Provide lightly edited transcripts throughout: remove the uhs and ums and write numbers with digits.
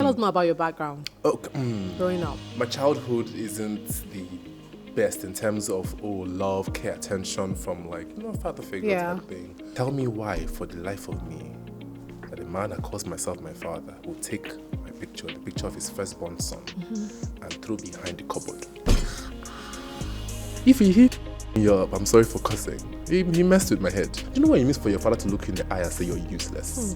us more about your background growing up. My childhood isn't the best in terms of love, care, attention from father figure type thing. Tell me why, for the life of me, that a man that calls myself my father will take my picture, the picture of his firstborn son, and throw behind the cupboard. If he hit me up, I'm sorry for cussing. He messed with my head. Do you know what it means for your father to look in the eye and say you're useless?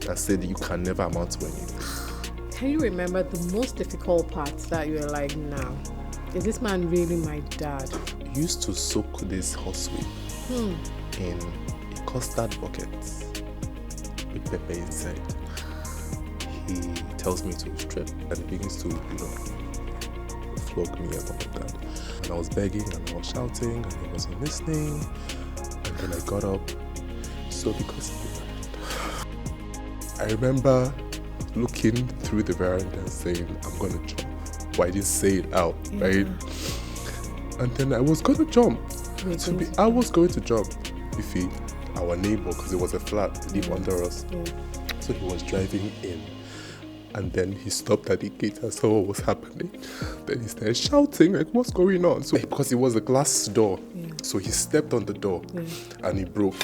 And say that you can never amount to anything? Can you remember the most difficult parts that you were like, now, is this man really my dad? He used to soak this horsewhip in a custard bucket with pepper inside. He tells me to strip and he begins to, flog me and stuff like that. And I was begging and I was shouting and he wasn't listening. And then I got up. So because of that, I remember looking through the veranda and saying, I'm gonna jump. But I didn't say it out, right? And then I was gonna jump. I was going to jump. Our neighbor, because it was a flat, lived under us. So he was driving in. And then he stopped at the gate and saw what was happening. Then he started shouting, like, what's going on? So because it was a glass door. So he stepped on the door and he broke.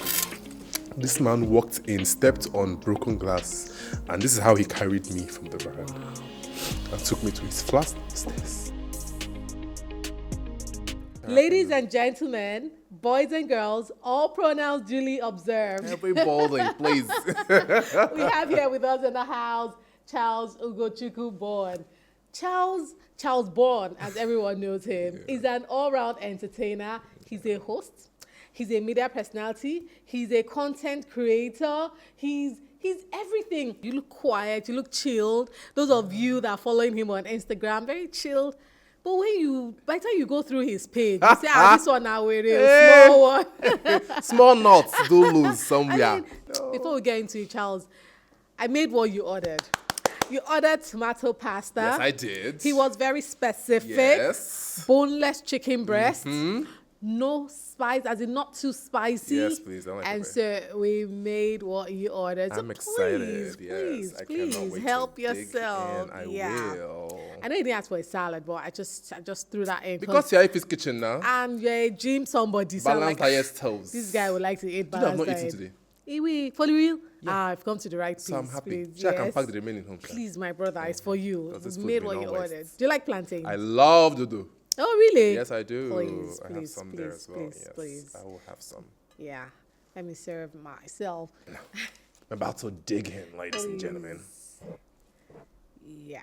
This man walked in, stepped on broken glass, and this is how he carried me from the veranda and took me to his flat stairs. Ladies and gentlemen, boys and girls, all pronouns duly observed. Everybody, please. We have here with us in the house Charles Ugochukwu Born. Charles Born, as everyone knows him, is an all-round entertainer. He's a host. He's a media personality. He's a content creator. He's everything. You look quiet. You look chilled. Those of you that are following him on Instagram, very chilled. But by the time you go through his page, you say, this one now we're a small one. Small nuts do lose somewhere. Before we get into it, Charles, I made what you ordered. You ordered tomato pasta. Yes, I did. He was very specific. Yes. Boneless chicken breast. No spice, as in not too spicy. Yes, please. I like and it. so we made what you ordered. I'm so excited. Please, I cannot wait help to yourself. Dig in. I will. I know you didn't ask for a salad, but I just threw that in. Because you're Ife's kitchen now. And you're a gym somebody. Balanced diet toast. This guy would like to eat Do you know balanced I'm not diet. eating today? For the real? I've come to the right place. So I'm happy. Please. I can pack the remaining home. Please, my brother, it's for you. Because this We food made will what not you waste. ordered. Do you like plantain? I love dodo. Oh, really? Yes, I do. Please, I have some there as well. Yes, please. I will have some. Yeah. Let me serve myself. I'm about to dig in, ladies and gentlemen. Yeah.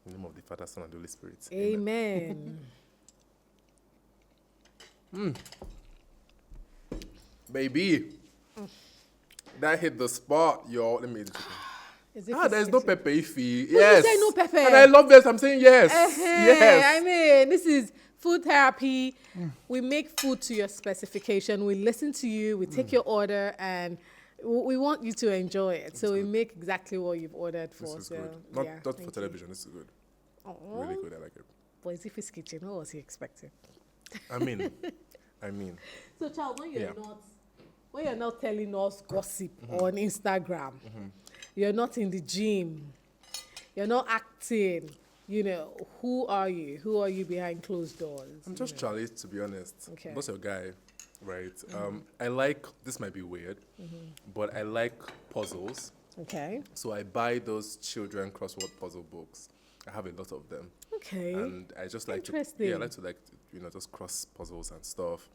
In the name of the Father, Son, and the Holy Spirit. Amen. Baby, that hit the spot, yo. Let me eat the chicken. Is it There's no pepper Yes. ify. Yes. You say no pepper. And I love this. I'm saying yes. Yes. I mean, this is food therapy. We make food to your specification. We listen to you. We take your order, and we want you to enjoy it. So we make exactly what you've ordered for. This is so, good. Not for television. This is good. Really good. I like it. But it's Ife's kitchen. What was he expecting? I mean. So, Charles, when you're not telling us gossip on Instagram, you're not in the gym, you're not acting, who are you? Who are you behind closed doors? I'm just Charlie, to be honest. Okay. I'm just your guy, right? I like, this might be weird, but I like puzzles. Okay. So I buy those children crossword puzzle books. I have a lot of them. Okay. And I just like Interesting. I like to just cross puzzles and stuff.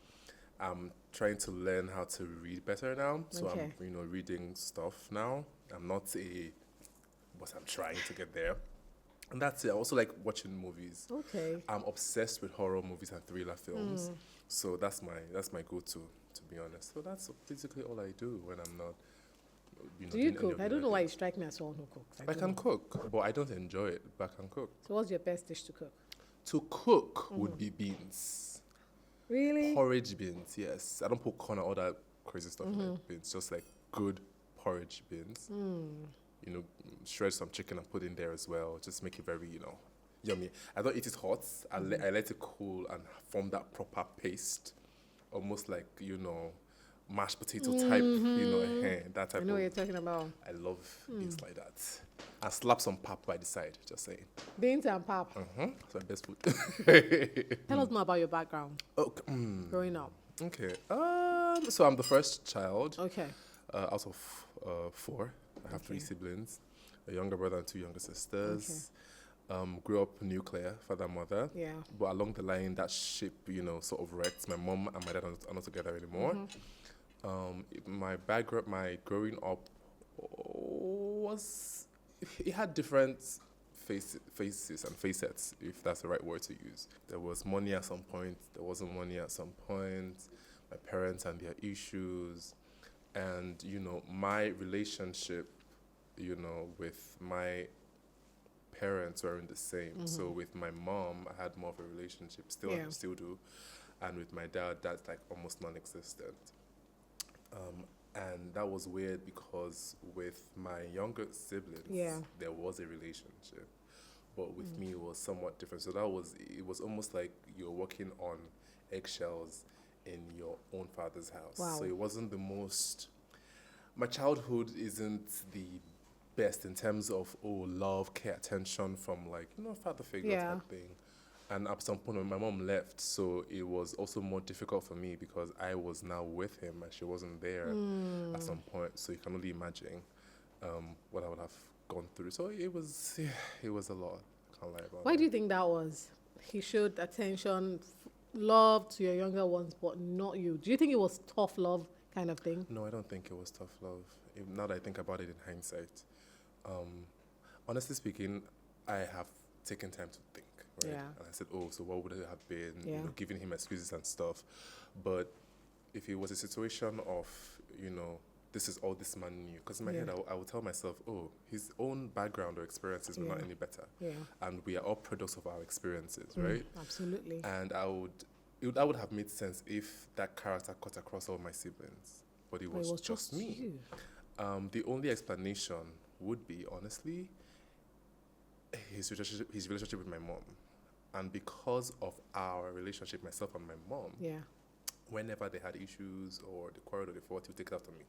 I'm trying to learn how to read better now. So Okay. I'm, reading stuff now. I'm not but I'm trying to get there. And that's it. I also like watching movies. Okay. I'm obsessed with horror movies and thriller films. So that's my go-to, to be honest. So that's basically all I do when I'm not. Do you cook? I don't know why you strike me as someone who cooks. I can cook, but I don't enjoy it, but I can cook. So what's your best dish to cook? To cook would be beans. Really? Porridge beans, yes. I don't put corn or all that crazy stuff in my beans. Just like good porridge beans. Shred some chicken and put in there as well. Just make it very, yummy. I don't eat it hot. I let it cool and form that proper paste. Almost like, mashed potato type, that type I know what you're of. talking about. I love beans like that. And slap some pap by the side, just saying. Beans and pap. That's my best food. Tell us more about your background Okay. growing up. Okay. So I'm the first child Okay. out of four. I have three siblings, a younger brother and two younger sisters. Grew up nuclear, father, mother. Yeah. But along the line, that ship, sort of wrecked. My mom and my dad are not together anymore. My background, my growing up it had different faces and facets, if that's the right word to use. There was money at some point, there wasn't money at some point, my parents and their issues, and, my relationship, with my parents weren't the same. So with my mom, I had more of a relationship, still do, and with my dad, that's like almost non-existent. And that was weird because with my younger siblings, there was a relationship, but with me, it was somewhat different. So it was almost like you're walking on eggshells in your own father's house. Wow. So it wasn't the most. My childhood isn't the best in terms of love, care, attention from father figure type thing. And at some point when my mom left, so it was also more difficult for me because I was now with him and she wasn't there at some point. So you can only imagine what I would have gone through. So it was a lot. I can't lie about Why it. do you think that was? He showed attention, love to your younger ones, but not you. Do you think it was tough love kind of thing? No, I don't think it was tough love. Now that I think about it in hindsight, honestly speaking, I have taken time to think. Right? Yeah. And I said, so what would it have been? Yeah. Giving him excuses and stuff. But if it was a situation of, this is all this man knew, because in my head, I would tell myself, his own background or experiences were not any better. Yeah. And we are all products of our experiences, right? Absolutely. And that would have made sense if that character cut across all my siblings. But it was just me. You. The only explanation would be, honestly, his relationship with my mom. And because of our relationship, myself and my mom, whenever they had issues or they quarreled or they fought, he would take it out on me.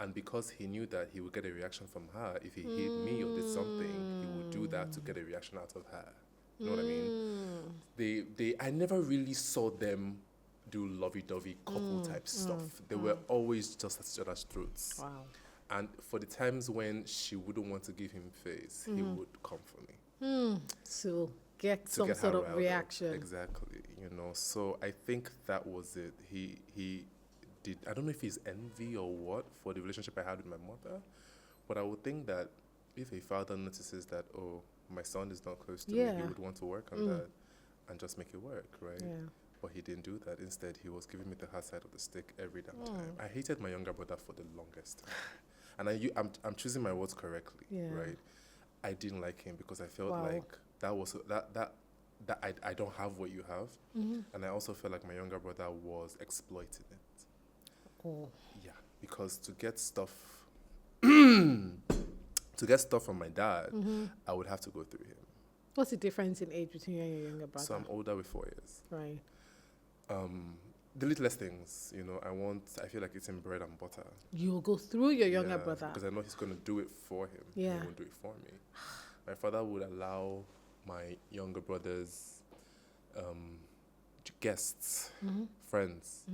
And because he knew that he would get a reaction from her, if he hit me or did something, he would do that to get a reaction out of her. You know what I mean? I never really saw them do lovey-dovey couple type stuff. They were always just at each other's throats. Wow. And for the times when she wouldn't want to give him face, he would come for me. So get To some get sort her of riled up. reaction. Exactly. So I think that was it. He did, I don't know if he's envy or what for the relationship I had with my mother, but I would think that if a father notices that, my son is not close to me, he would want to work on that and just make it work, right? Yeah. But he didn't do that. Instead, he was giving me the hard side of the stick every damn time. I hated my younger brother for the longest time. And I'm choosing my words correctly, right? I didn't like him because I felt like I don't have what you have. And I also felt like my younger brother was exploiting it. Oh. Yeah, because to get stuff from my dad, I would have to go through him. What's the difference in age between you and your younger brother? So I'm older with 4 years. Right. The littlest things, I feel like eating bread and butter. You'll go through your younger brother. Because I know he's going to do it for him. Yeah. He won't do it for me. My father would allow my younger brother's guests, friends,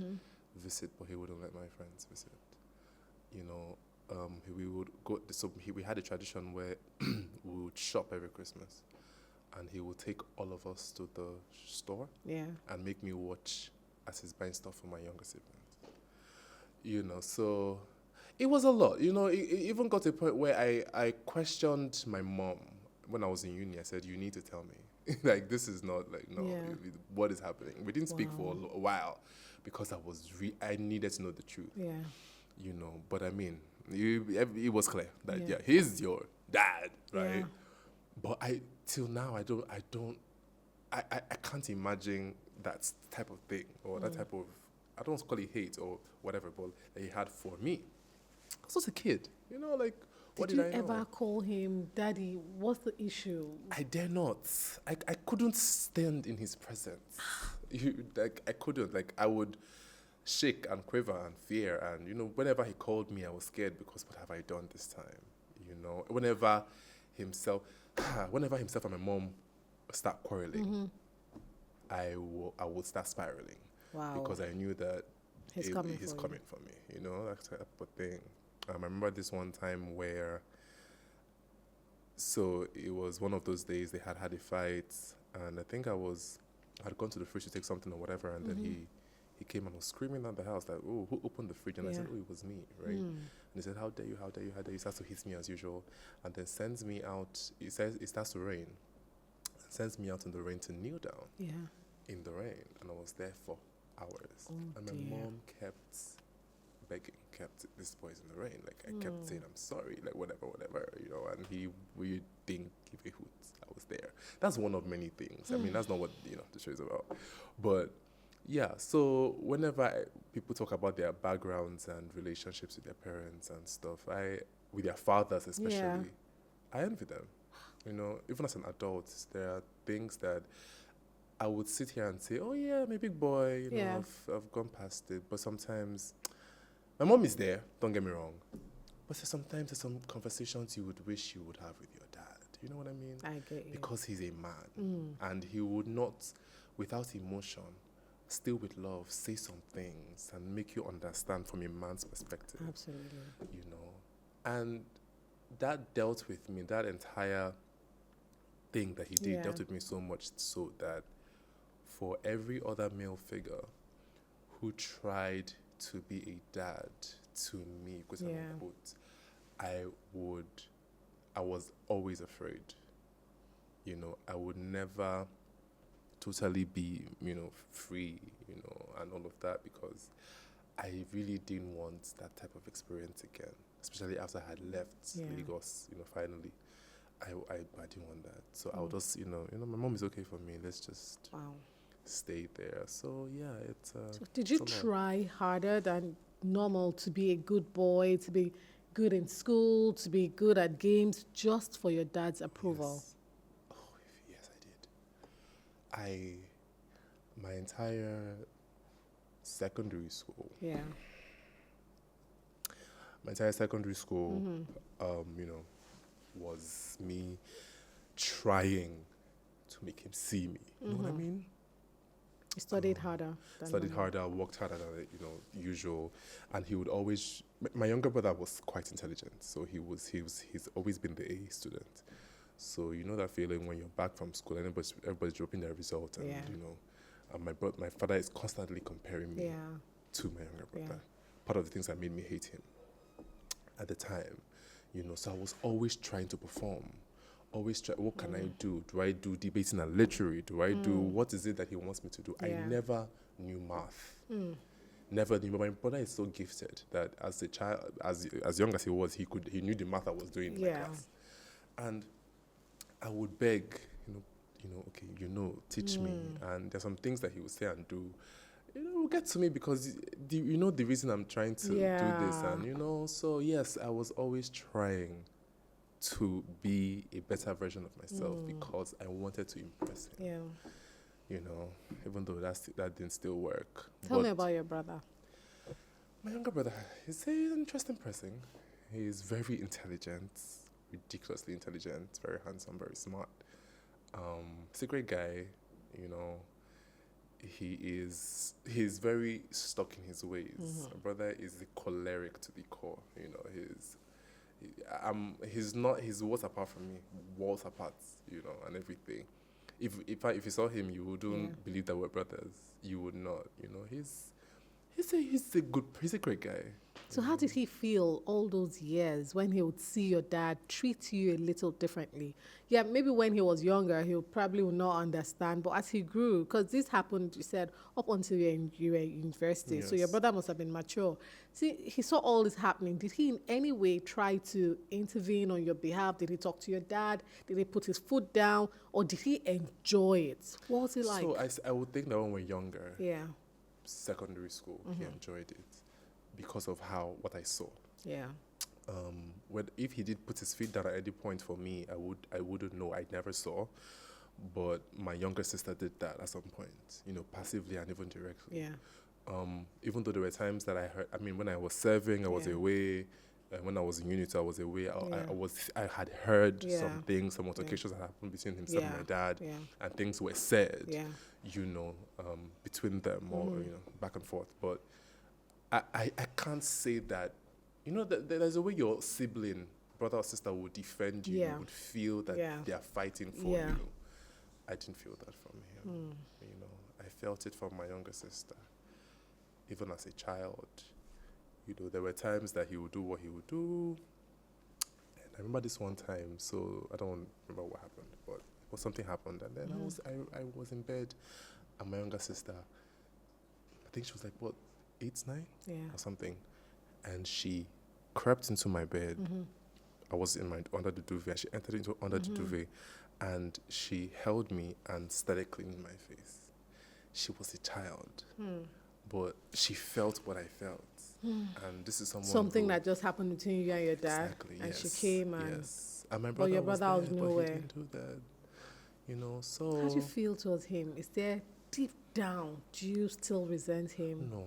visit, but he wouldn't let my friends visit. We would go. So we had a tradition where we would shop every Christmas, and he would take all of us to the store and make me watch as he's buying stuff for my younger siblings. So it was a lot. It even got to a point where I questioned my mom when I was in uni. I said, "You need to tell me, like this is not like what is happening." We didn't speak for a while because I needed to know the truth. Yeah. But I mean, it was clear that he's your dad, right? Yeah. But till now I can't imagine that type of thing or that type of, I don't want to call it hate or whatever, but that he had for me. I was just a kid, what did I know? Did you ever call him daddy? What's the issue? I dare not. I couldn't stand in his presence. I couldn't. I would shake and quiver and fear. And, whenever he called me, I was scared because what have I done this time? Whenever himself and my mom start quarreling, I would start spiraling. Wow. Because I knew that he's coming for me, that type of thing. I remember this one time where, so it was one of those days they had a fight, and I think I had gone to the fridge to take something or whatever, and then he came and was screaming at the house like, oh, who opened the fridge? And I said, oh, it was me, right? And he said, how dare you, how dare you, how dare you? He starts to hit me as usual, and then sends me out. It says it starts to rain, and sends me out in the rain to kneel down in the rain, and I was there for hours. And my mom kept begging, this boy's in the rain. Like, I kept saying, I'm sorry, like, whatever, and he really didn't give a hoot. I was there. That's one of many things. I mean, that's not what, the show is about. But, yeah, so whenever people talk about their backgrounds and relationships with their parents and stuff, with their fathers especially, I envy them. Even as an adult, there are things that I would sit here and say, oh, yeah, my big boy, I've gone past it. But sometimes, my mom is there, don't get me wrong. But sometimes there's some conversations you would wish you would have with your dad. You know what I mean? I get you. Because he's a man. And he would not, without emotion, still with love, say some things and make you understand from a man's perspective. Absolutely. And that dealt with me, that entire thing that he did dealt with me so much so that for every other male figure who tried to be a dad to me, quote unquote, I was always afraid. I would never totally be, free, and all of that, because I really didn't want that type of experience again, especially after I had left Lagos, finally. I didn't want that. So I would just, my mom is okay for me. Let's just stay there. So, yeah, it's... So did you try harder than normal to be a good boy, to be good in school, to be good at games, just for your dad's approval? Yes. Yes, I did. My entire secondary school... My entire secondary school, was me trying to make him see me. You know what I mean? You studied harder. Studied harder, worked harder than usual, and he would always. My younger brother was quite intelligent, so he's always been the A student. So that feeling when you're back from school, and everybody's dropping their results, and and my father is constantly comparing me to my younger brother. Part of the things that made me hate him at the time. So I was always trying to perform, always try, what can I do? Do I do debating and literary? Do I do, what is it that he wants me to do? I never knew math. Never knew, but my brother is so gifted that as a child, as young as he was, he knew the math I was doing in my class. And I would beg, okay, teach me. And there's some things that he would say and do, will get to me because the reason I'm trying to do this, and so yes, I was always trying to be a better version of myself because I wanted to impress him. Even though that didn't still work. Tell me about your brother. My younger brother is an interesting person. He's very intelligent, ridiculously intelligent, very handsome, very smart. He's a great guy, He's very stuck in his ways. My brother is a choleric to the core. He's not. He's worlds apart from me, worlds apart. And everything. If you saw him, you wouldn't believe that we're brothers. You would not. He's a great guy. So how did he feel all those years when he would see your dad treat you a little differently? Yeah, maybe when he was younger, he probably would not understand. But as he grew, because this happened, you said, up until you were in university. Yes. So your brother must have been mature. See, he saw all this happening. Did he in any way try to intervene on your behalf? Did he talk to your dad? Did he put his foot down? Or did he enjoy it? What was he like? So I would think that when we're younger, secondary school, he enjoyed it. Because of what I saw. Yeah. If he did put his feet down at any point for me, I wouldn't know. I never saw. But my younger sister did that at some point, passively and even directly. Yeah. Even though there were times that I heard, I mean, when I was serving, I was away. When I was in unit, I was away. I had heard some things, some altercations that happened between himself and my dad, and things were said, between them, or back and forth. But I can't say that, there's a way your sibling, brother or sister, would defend you. You would feel that they are fighting for you. I didn't feel that from him. I felt it from my younger sister. Even as a child, there were times that he would do what he would do. And I remember this one time, so I don't remember what happened, but something happened, and then I was in bed, and my younger sister, I think she was like, what, 8, 9? Or something, and she crept into my bed. I was under the duvet, and she entered under the duvet, and she held me and started cleaning my face. She was a child, but she felt what I felt. And this is something that just happened between you and your dad. Exactly, and yes. she came and... Yes. And my brother your brother was there, nowhere. but he didn't do that. So... How do you feel towards him? Is there, deep down, do you still resent him? No.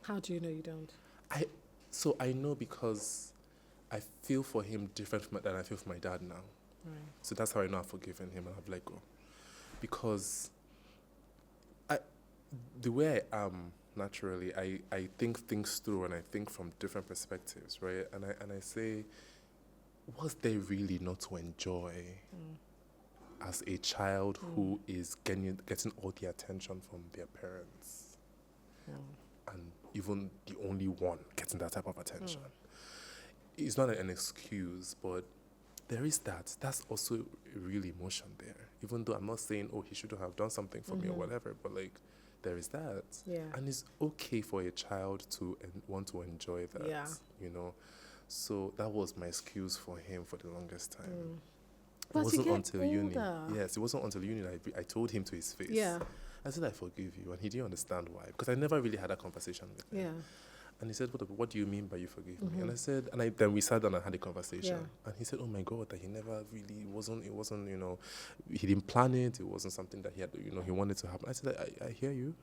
How do you know you don't? I know because I feel for him different than I feel for my dad now. Right. So that's how I know I've forgiven him and I've let go. Because the way I am naturally, I think things through, and I think from different perspectives, right? And I say, what's there really not to enjoy as a child who is getting all the attention from their parents? And even the only one getting that type of attention. It's not an excuse, but there is that. That's also a real emotion there. Even though I'm not saying, oh, he shouldn't have done something for me or whatever, but like, there is that. Yeah. And it's okay for a child to want to enjoy that, So that was my excuse for him for the longest time. But it wasn't until older. uni. Yes, it wasn't until uni that I told him to his face. Yeah. I said, I forgive you. And he didn't understand why. Because I never really had a conversation with him. Yeah. And he said, what do you mean by you forgive me? And I said, then we sat down and had a conversation. And he said, oh my God, that he never really, it wasn't, he didn't plan it. It wasn't something that he had, he wanted to happen. I said, I hear you,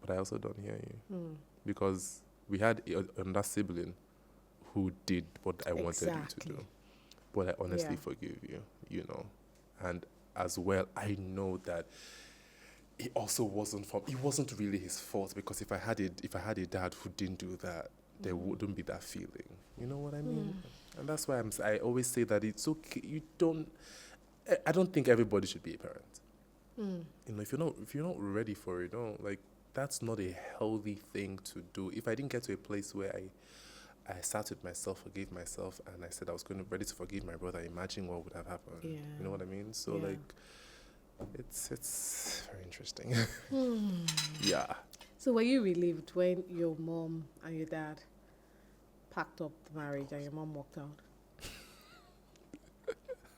but I also don't hear you. Because we had another sibling who did what I wanted him to do. But I honestly forgive you, And as well, I know that it also wasn't really his fault, because if I had a dad who didn't do that, there wouldn't be that feeling. You know what I mean? And that's why I always say that it's okay. I don't think everybody should be a parent. If you're not ready for it, that's not a healthy thing to do. If I didn't get to a place where I sat with myself, forgave myself, and I said I was ready to forgive my brother, imagine what would have happened. Yeah. You know what I mean? So it's very interesting. Yeah. So were you relieved when your mom and your dad packed up the marriage and your mom walked out?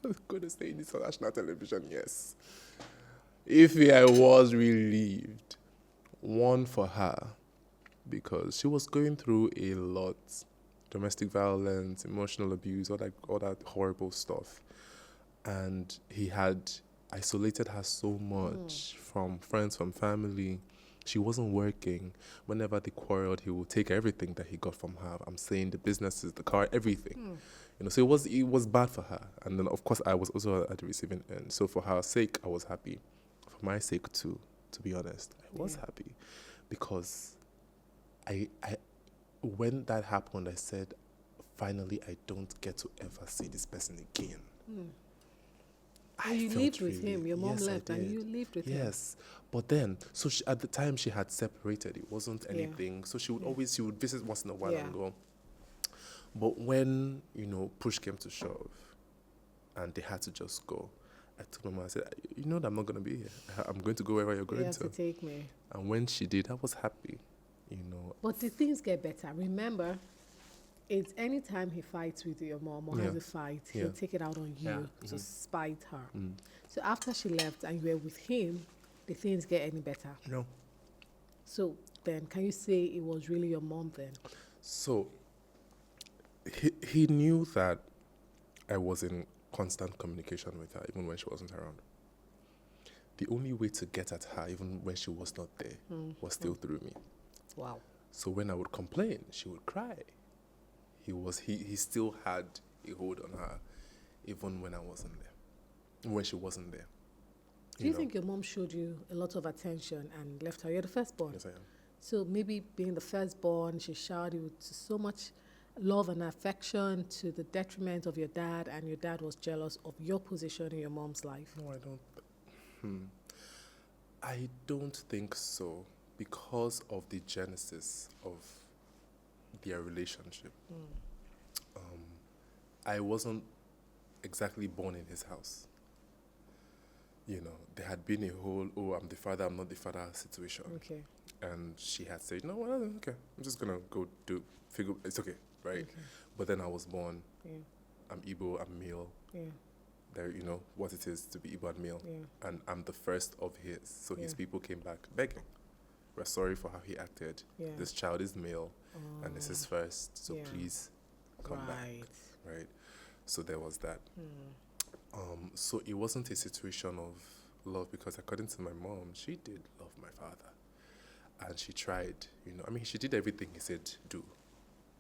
I was going to say this on national television, yes. If I was relieved, one for her, because she was going through a lot. Domestic violence, emotional abuse, all that horrible stuff. And he had isolated her so much from friends, from family. She wasn't working. Whenever they quarreled, he would take everything that he got from her. I'm saying the businesses, the car, everything. So it was bad for her. And then of course I was also at the receiving end. So for her sake, I was happy. For my sake too, to be honest, I was happy, because when that happened, I said, finally, I don't get to ever see this person again. You lived with him. Your mom left and you lived with him. Yes. But then, so at the time she had separated. It wasn't anything. So she would visit once in a while and go. But when, push came to shove and they had to just go, I told my mom, I said, you know that I'm not going to be here. I'm going to go wherever you're going You have to take me. And when she did, I was happy, But the things get better. Remember, it's any time he fights with your mom or has a fight, he'll take it out on you to spite her. So after she left and you were with him, the things get any better? No. So then, can you say it was really your mom then? So he knew that I was in constant communication with her, even when she wasn't around. The only way to get at her, even when she was not there, was still through me. Wow. So when I would complain, she would cry. He still had a hold on her, even when I wasn't there, when she wasn't there. Do you think your mom showed you a lot of attention and left her? You're the firstborn. Yes, I am. So maybe being the firstborn, she showered you with so much love and affection to the detriment of your dad, and your dad was jealous of your position in your mom's life. No, I don't. I don't think so, because of the genesis of their relationship. I wasn't exactly born in his house. You know, there had been a whole, I'm the father, I'm not the father situation. Okay. And she had said, no, well, okay, I'm just going to go figure, it's okay, right? Okay. But then I was born, Yeah. I'm Igbo, I'm male. Yeah. There, you know, what it is to be Igbo and male. Yeah. And I'm the first of his. So his Yeah. people came back begging. We're sorry for how he acted. Yeah. This child is male, and this is first, so Yeah. please come Right. back, right? So there was that. Hmm. So it wasn't a situation of love, because according to my mom, she did love my father. And she tried, you know, I mean, she did everything he said do.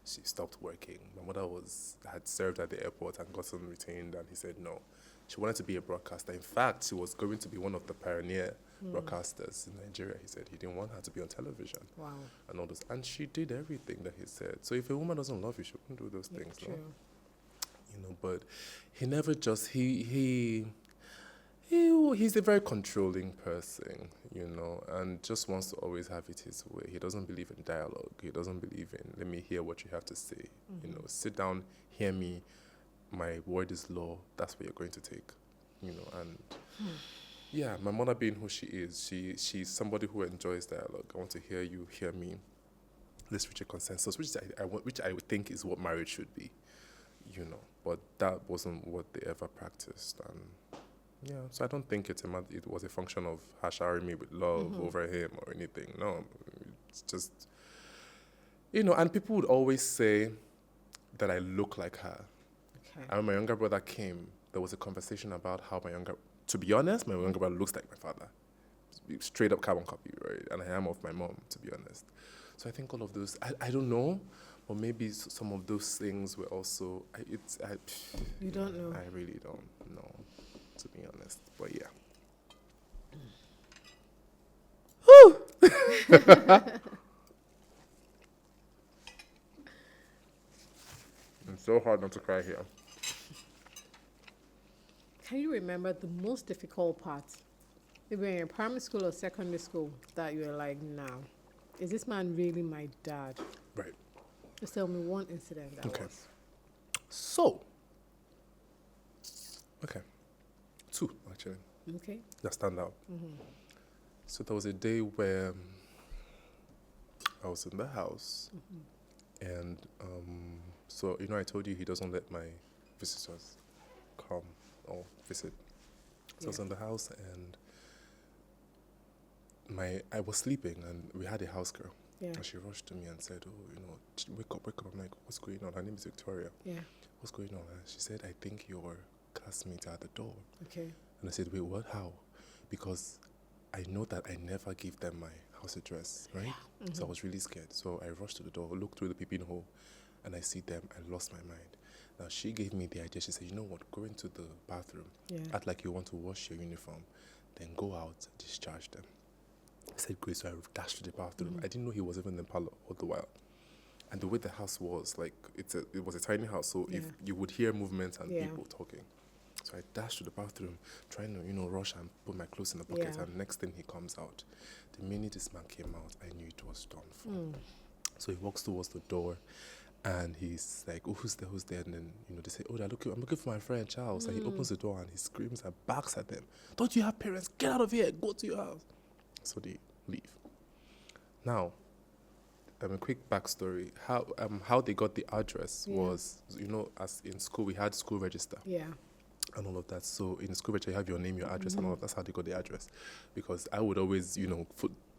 She stopped working. My mother had served at the airport and gotten retained, and he said no. She wanted to be a broadcaster. In fact, she was going to be one of the pioneer broadcasters in Nigeria. He said he didn't want her to be on television. Wow. And all those. And she did everything that he said. So if a woman doesn't love you, she wouldn't do those things. True. No? You know, but he never just, he's a very controlling person, you know, and just wants to always have it his way. He doesn't believe in dialogue. He doesn't believe in, let me hear what you have to say. You know, sit down, hear me. My word is law. That's what you're going to take, you know. And yeah, my mother being who she is, she's somebody who enjoys dialogue. I want to hear you, hear me. Let's reach a consensus, which I would think is what marriage should be, you know. But that wasn't what they ever practiced, and yeah. So I don't think it was a function of her showering me with love over him or anything. No, it's just, you know. And people would always say that I look like her. Okay. And when my younger brother came, there was a conversation about how to be honest, my younger brother looks like my father. Straight up carbon copy, right? And I am of my mom, to be honest. So I think all of those, I don't know, or maybe some of those things were also, You don't know. I really don't know, to be honest. But yeah. It's so hard not to cry here. Can you remember the most difficult part? Maybe when you're in primary school or secondary school that you were like, nah, is this man really my dad? Right. Just tell me one incident that was. So, okay. 2, actually, Okay. that stand out. So there was a day where I was in the house, and so, you know, I told you he doesn't let my visitors come or visit. So I was in the house, and I was sleeping, and we had a house girl. Yeah. And she rushed to me and said, oh, you know, wake up. I'm like, what's going on? Her name is Victoria. Yeah. What's going on? And she said, I think your classmates are at the door. Okay. And I said, wait, what? How? Because I know that I never give them my house address, right? Yeah. So I was really scared. So I rushed to the door, looked through the peeping hole, and I see them and lost my mind. Now, she gave me the idea. She said, you know what? Go into the bathroom. Yeah. Act like you want to wash your uniform. Then go out, discharge them. I said, great. So I dashed to the bathroom. I didn't know he was even in the parlor all the while. And the way the house was, like, it was a tiny house. So if you would hear movements and people talking. So I dashed to the bathroom, trying to, you know, rush and put my clothes in the bucket. Yeah. And next thing he comes out. The minute this man came out, I knew it was done for. So he walks towards the door, and he's like, oh, who's there? And then, you know, they say, oh, I'm looking for my friend Charles. And he opens the door and he screams and barks at them. Don't you have parents? Get out of here. Go to your house. So they leave. Now, a quick backstory. How they got the address was, you know, as in school, we had school register. Yeah. And all of that. So in the school register, you have your name, your address, and all of that's how they got the address. Because I would always, you know,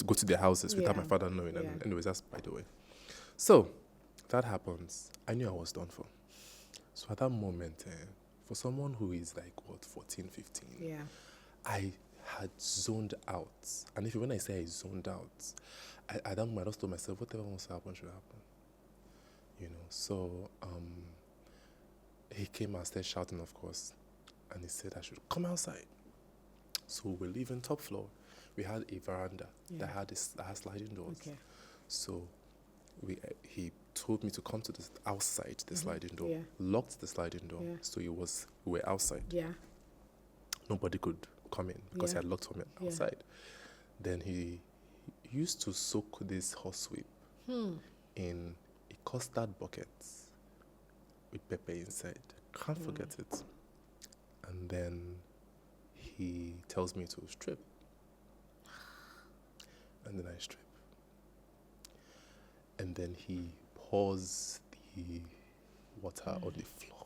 go to their houses without my father knowing. Yeah. And anyways, that's by the way. So that happens. I knew I was done for. So at that moment, for someone who is like, 14, 15, Yeah. I had zoned out. And when I say I zoned out, I don't. I just told myself, whatever wants to happen should happen. So he came and started shouting, of course, and he said I should come outside. So we're leaving top floor. We had a veranda that had sliding doors. Okay. So he told me to come to the outside the sliding door. Yeah. Locked the sliding door. Yeah. So we were outside. Yeah. Nobody could come in because he had locked me outside. Then he used to soak this horse whip in a custard bucket with pepper inside. Can't forget it. And then he tells me to strip. And then I strip. And then he pours the water on the floor.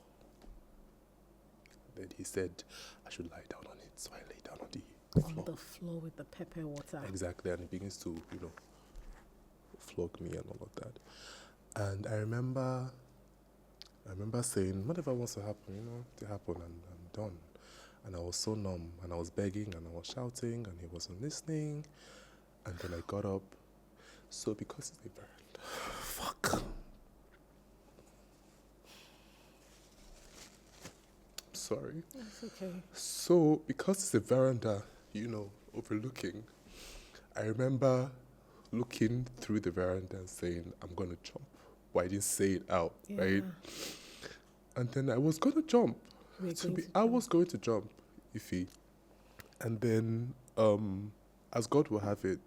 Then he said I should lie down on it. So I lay down on the floor. On the floor with the pepper water. Exactly. And he begins to, flog me and all of that. And I remember saying, whatever wants to happen, to happen, and I'm done. And I was so numb, and I was begging, and I was shouting, and he wasn't listening. And then I got up. So because it's a veranda, fuck. Sorry. It's okay. So because it's a veranda, overlooking, I remember looking through the veranda and saying, I'm going to jump. But I didn't say it out, right? And then I was going to jump. I was going to jump, Ify. And then, as God will have it,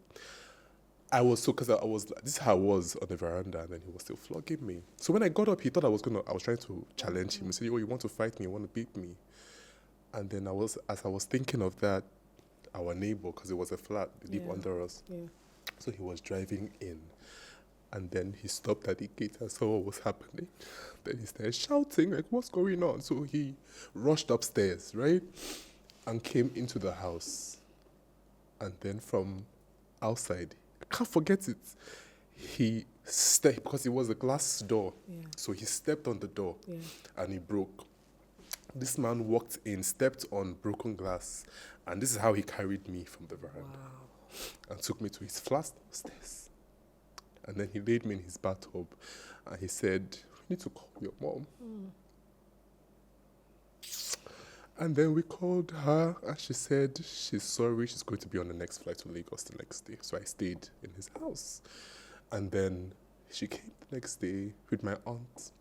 this is how I was on the veranda, and then he was still flogging me. So when I got up, he thought I was trying to challenge him. He said, you want to fight me? You want to beat me? And then as I was thinking of that, our neighbor, because it was a flat, they live under us. Yeah. So he was driving in, and then he stopped at the gate and saw what was happening. Then he started shouting, like, what's going on? So he rushed upstairs, right? And came into the house. And then from outside, I can't forget it, he stepped, because it was a glass door. Yeah. So he stepped on the door and he broke. This man walked in, stepped on broken glass, and this is how he carried me from the veranda. Wow. And took me to his flat stairs. And then he laid me in his bathtub, and he said, we need to call your mom. And then we called her, and she said she's sorry, she's going to be on the next flight to Lagos the next day. So I stayed in his house. And then she came the next day with my aunt.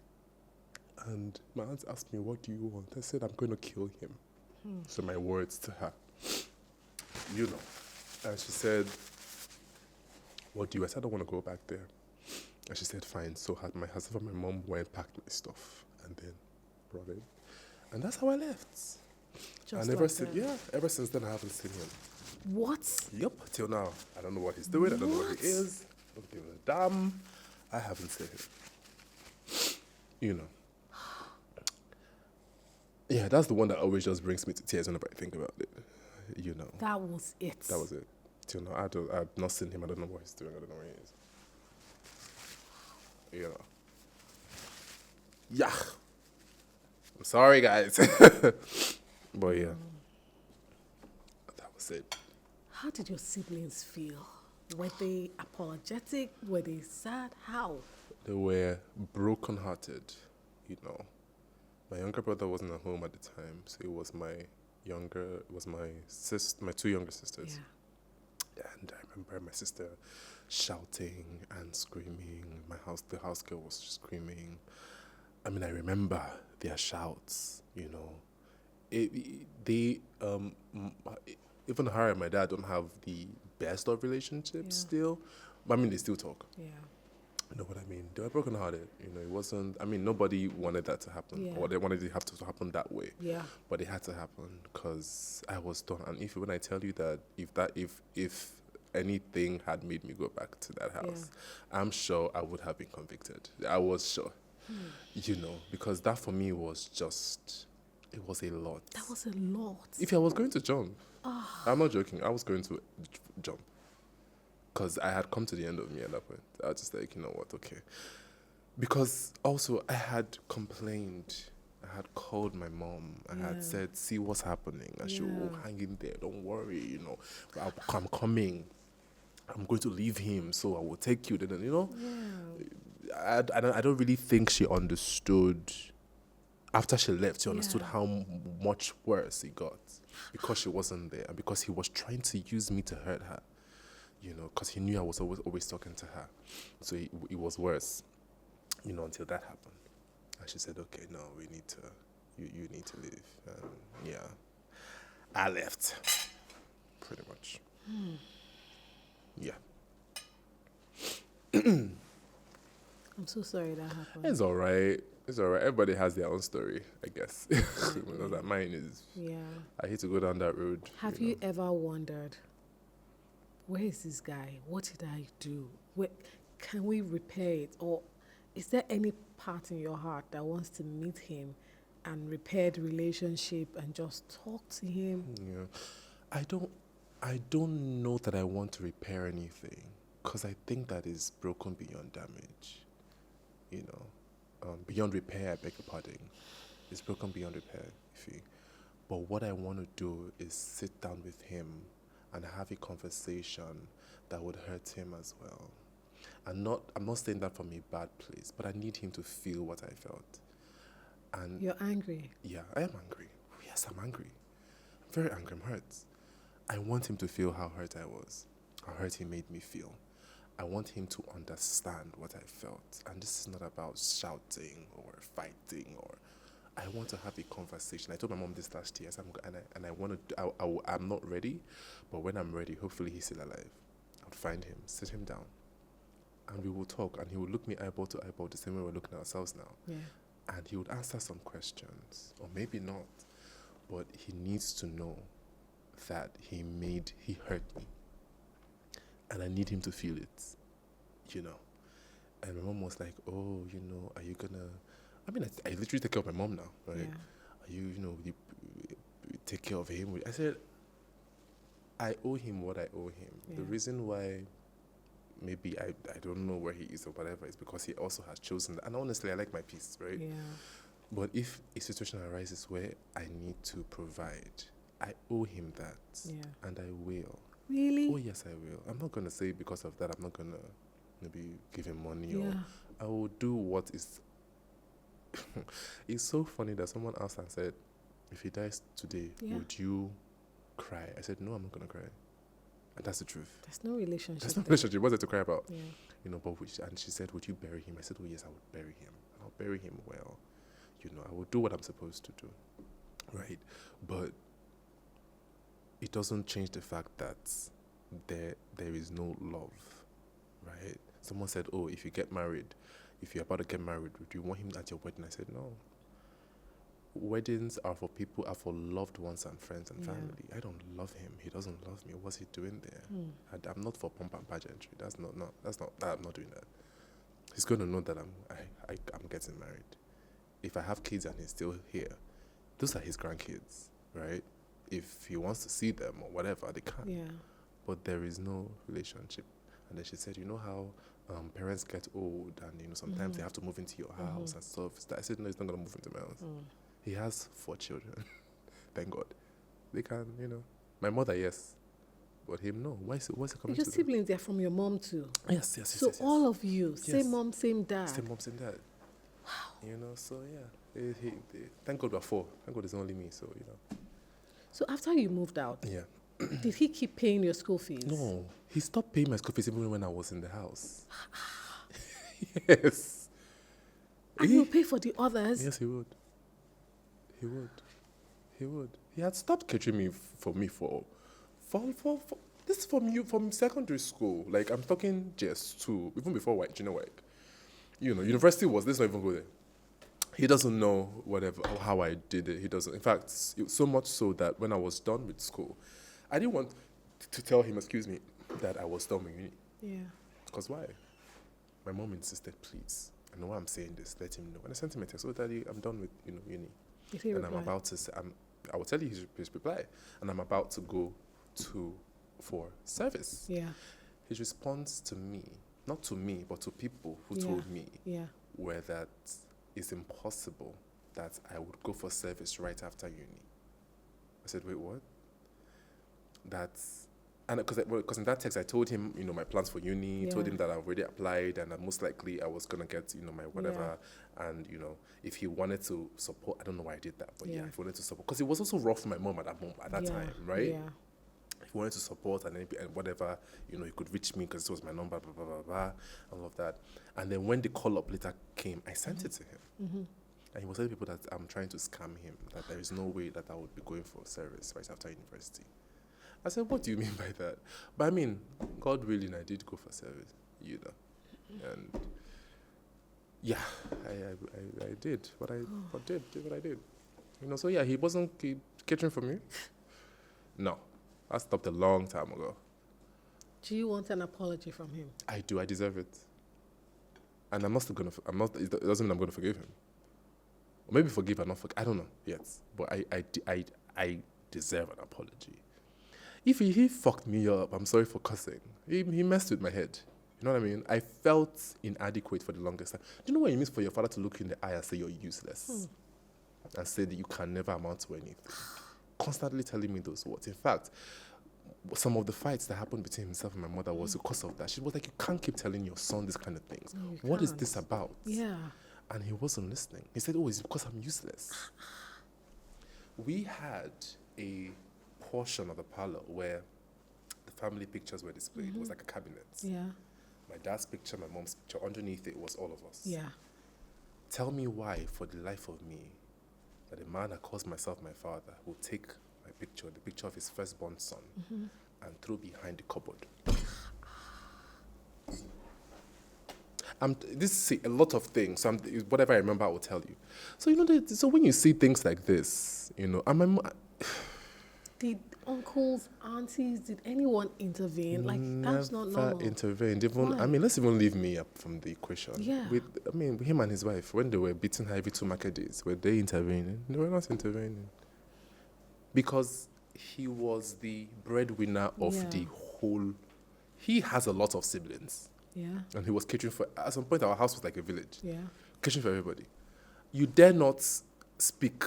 And my aunt asked me, what do you want? I said, I'm going to kill him. So my words to her, And she said, what do you? I said, I don't want to go back there. And she said, fine. So my husband and my mom went and packed my stuff and then brought it. And that's how I left. And ever since then I haven't seen him. What? Yep, till now. I don't know what he's doing. I don't know where he is. I don't give a damn. I haven't seen him. Yeah, that's the one that always just brings me to tears whenever I think about it. That was it. That was it. Till now, I've not seen him. I don't know what he's doing. I don't know where he is. Yeah. I'm sorry, guys. But yeah, that was it. How did your siblings feel? Were they apologetic? Were they sad? How? They were brokenhearted, My younger brother wasn't at home at the time, so it was my two younger sisters. Yeah. And I remember my sister shouting and screaming. The house girl was screaming. I mean, I remember their shouts, Even her and my dad don't have the best of relationships still. But I mean, they still talk. Yeah. You know what I mean? They were brokenhearted. It wasn't, nobody wanted that to happen. Or they wanted it to happen that way. Yeah. But it had to happen because I was done. And when I tell you that if anything had made me go back to that house, I'm sure I would have been convicted. I was sure. Because that for me was just, it was a lot. That was a lot. If I was going to jump, I'm not joking, I was going to jump. Because I had come to the end of me at that point. I was just like, you know what, okay. Because also I had complained I had called my mom. I Yeah. had said, see what's happening. And she Yeah. will hang in there. Don't worry, I'm coming. I'm going to leave him, so I will take you. Then, Yeah. I don't really think she understood. After she left, she understood Yeah. how much worse it got because she wasn't there and because he was trying to use me to hurt her, because he knew I was always talking to her. So it was worse, until that happened. And she said, okay, no, we need to, you need to leave. And yeah, I left, pretty much. Yeah. I'm so sorry that happened. It's all right. It's all right. Everybody has their own story, I guess. That mine is. Yeah. I hate to go down that road. Have you ever wondered, where is this guy? What did I do? Can we repair it? Or is there any part in your heart that wants to meet him and repair the relationship and just talk to him? Yeah. I don't know that I want to repair anything because I think that is broken beyond damage. Beyond repair, I beg your pardon. It's broken beyond repair, But what I want to do is sit down with him and have a conversation that would hurt him as well. I'm not saying that from a bad place, but I need him to feel what I felt. And you're angry? Yeah, I am angry. Yes, I'm angry. I'm very angry. I'm hurt. I want him to feel how hurt I was, how hurt he made me feel. I want him to understand what I felt. And this is not about shouting or fighting I want to have a conversation. I told my mom this last year, and I want to. I'm not ready, but when I'm ready, hopefully he's still alive. I'll find him, sit him down, and we will talk. And he will look me eyeball to eyeball the same way we're looking at ourselves now. Yeah. And he would answer some questions, or maybe not, but he needs to know that he hurt me, and I need him to feel it, And my mom was like, "Oh, are you gonna?" I mean, I literally take care of my mom now, right? Yeah. Are you take care of him? I said, I owe him what I owe him. Yeah. The reason why maybe I don't know where he is or whatever is because he also has chosen that. And honestly, I like my peace, right? Yeah. But if a situation arises where I need to provide, I owe him that. Yeah. And I will. Really? Oh, yes, I will. I'm not going to say because of that, I'm not going to maybe give him money Yeah. or I will do what is... It's so funny that someone asked and said, if he dies today, Yeah. would you cry? I said, no, I'm not going to cry. And that's the truth. There's no relationship. There's no relationship. What's there to cry about? Yeah. And she said, would you bury him? I said, oh, yes, I would bury him. And I'll bury him well. I will do what I'm supposed to do. Right? But it doesn't change the fact that there is no love. Right? Someone said, oh, if you're about to get married, would you want him at your wedding? I said, no. Weddings are for loved ones and friends and family. I don't love him. He doesn't love me. What's he doing there? I'm not for pomp and pageantry. I'm not doing that. He's going to know that I'm getting married. If I have kids and he's still here, those are his grandkids, right? If he wants to see them or whatever, they can. Yeah. But there is no relationship. And then she said, you know how parents get old and sometimes they have to move into your house and stuff. I said, no, he's not going to move into my house. He has 4 children. Thank God. They can, My mother, yes. But him, no. What's it coming Your to siblings, they're from your mom too? Yes. So all of you, same mom, same dad? Same mom, same dad. Wow. So yeah. Thank God we're 4. Thank God it's only me, so, So after you moved out, Yeah. did he keep paying your school fees? No. He stopped paying my school fees even when I was in the house. Yes. And he'll pay for the others? Yes, he would. He would. He had stopped catering me for this is from secondary school. Like I'm talking JS2, even before junior work. University was, let's not even go there. He doesn't know how I did it. He doesn't. In fact, so much so that when I was done with school, I didn't want to tell him, that I was done with uni. Yeah. Because why? My mom insisted, please. I know why I'm saying this. Let him know. And I sent him a text. Oh, Daddy, I'm done with uni. Did he reply? I'm about to say, I will tell you his reply. And I'm about to go for service. Yeah. His response to me, not to me, but to people who told me, were that it's impossible that I would go for service right after uni. I said, wait, what? And because in that text I told him, my plans for uni, told him that I've already applied and that most likely I was gonna get, my whatever. And if he wanted to support, I don't know why I did that, but if he wanted to support, because it was also rough for my mom at that time, right? Yeah. If he wanted to support and whatever, he could reach me because this was my number, blah blah blah blah, all of that. And then when the call up letter came, I sent it to him. And he was telling people that I'm trying to scam him, that there is no way that I would be going for service right after university. I said, what do you mean by that? But I mean, God willing, I did go for service, And yeah, I did what I did. So yeah, he wasn't catering for me. No, I stopped a long time ago. Do you want an apology from him? I do, I deserve it. And it doesn't mean I'm going to forgive him. Or maybe forgive and not forgive, I don't know yet. But I deserve an apology. If he fucked me up, I'm sorry for cussing. He messed with my head. You know what I mean? I felt inadequate for the longest time. Do you know what it means for your father to look you in the eye and say you're useless? And say that you can never amount to anything? Constantly telling me those words. In fact, some of the fights that happened between himself and my mother was because of that. She was like, you can't keep telling your son this kind of things. No, what is this about? Yeah. And he wasn't listening. He said, it's because I'm useless. We had a portion of the parlor where the family pictures were displayed. It was like a cabinet. Yeah. My dad's picture, my mom's picture. Underneath it was all of us. Yeah. Tell me why, for the life of me, that a man that calls myself my father will take my picture, the picture of his firstborn son, and throw behind the cupboard. This is a lot of things. So whatever I remember, I will tell you. So so when you see things like this, and did uncles, aunties, did anyone intervene? Like, that's not normal. Intervened. Why? Let's even leave me up from the equation. Yeah. Him and his wife, when they were beating her every 2 market days, were they intervening? They were not intervening. Because he was the breadwinner of the whole. He has a lot of siblings. Yeah. And he was catering for, at some point our house was like a village. Yeah. Catering for everybody. You dare not speak,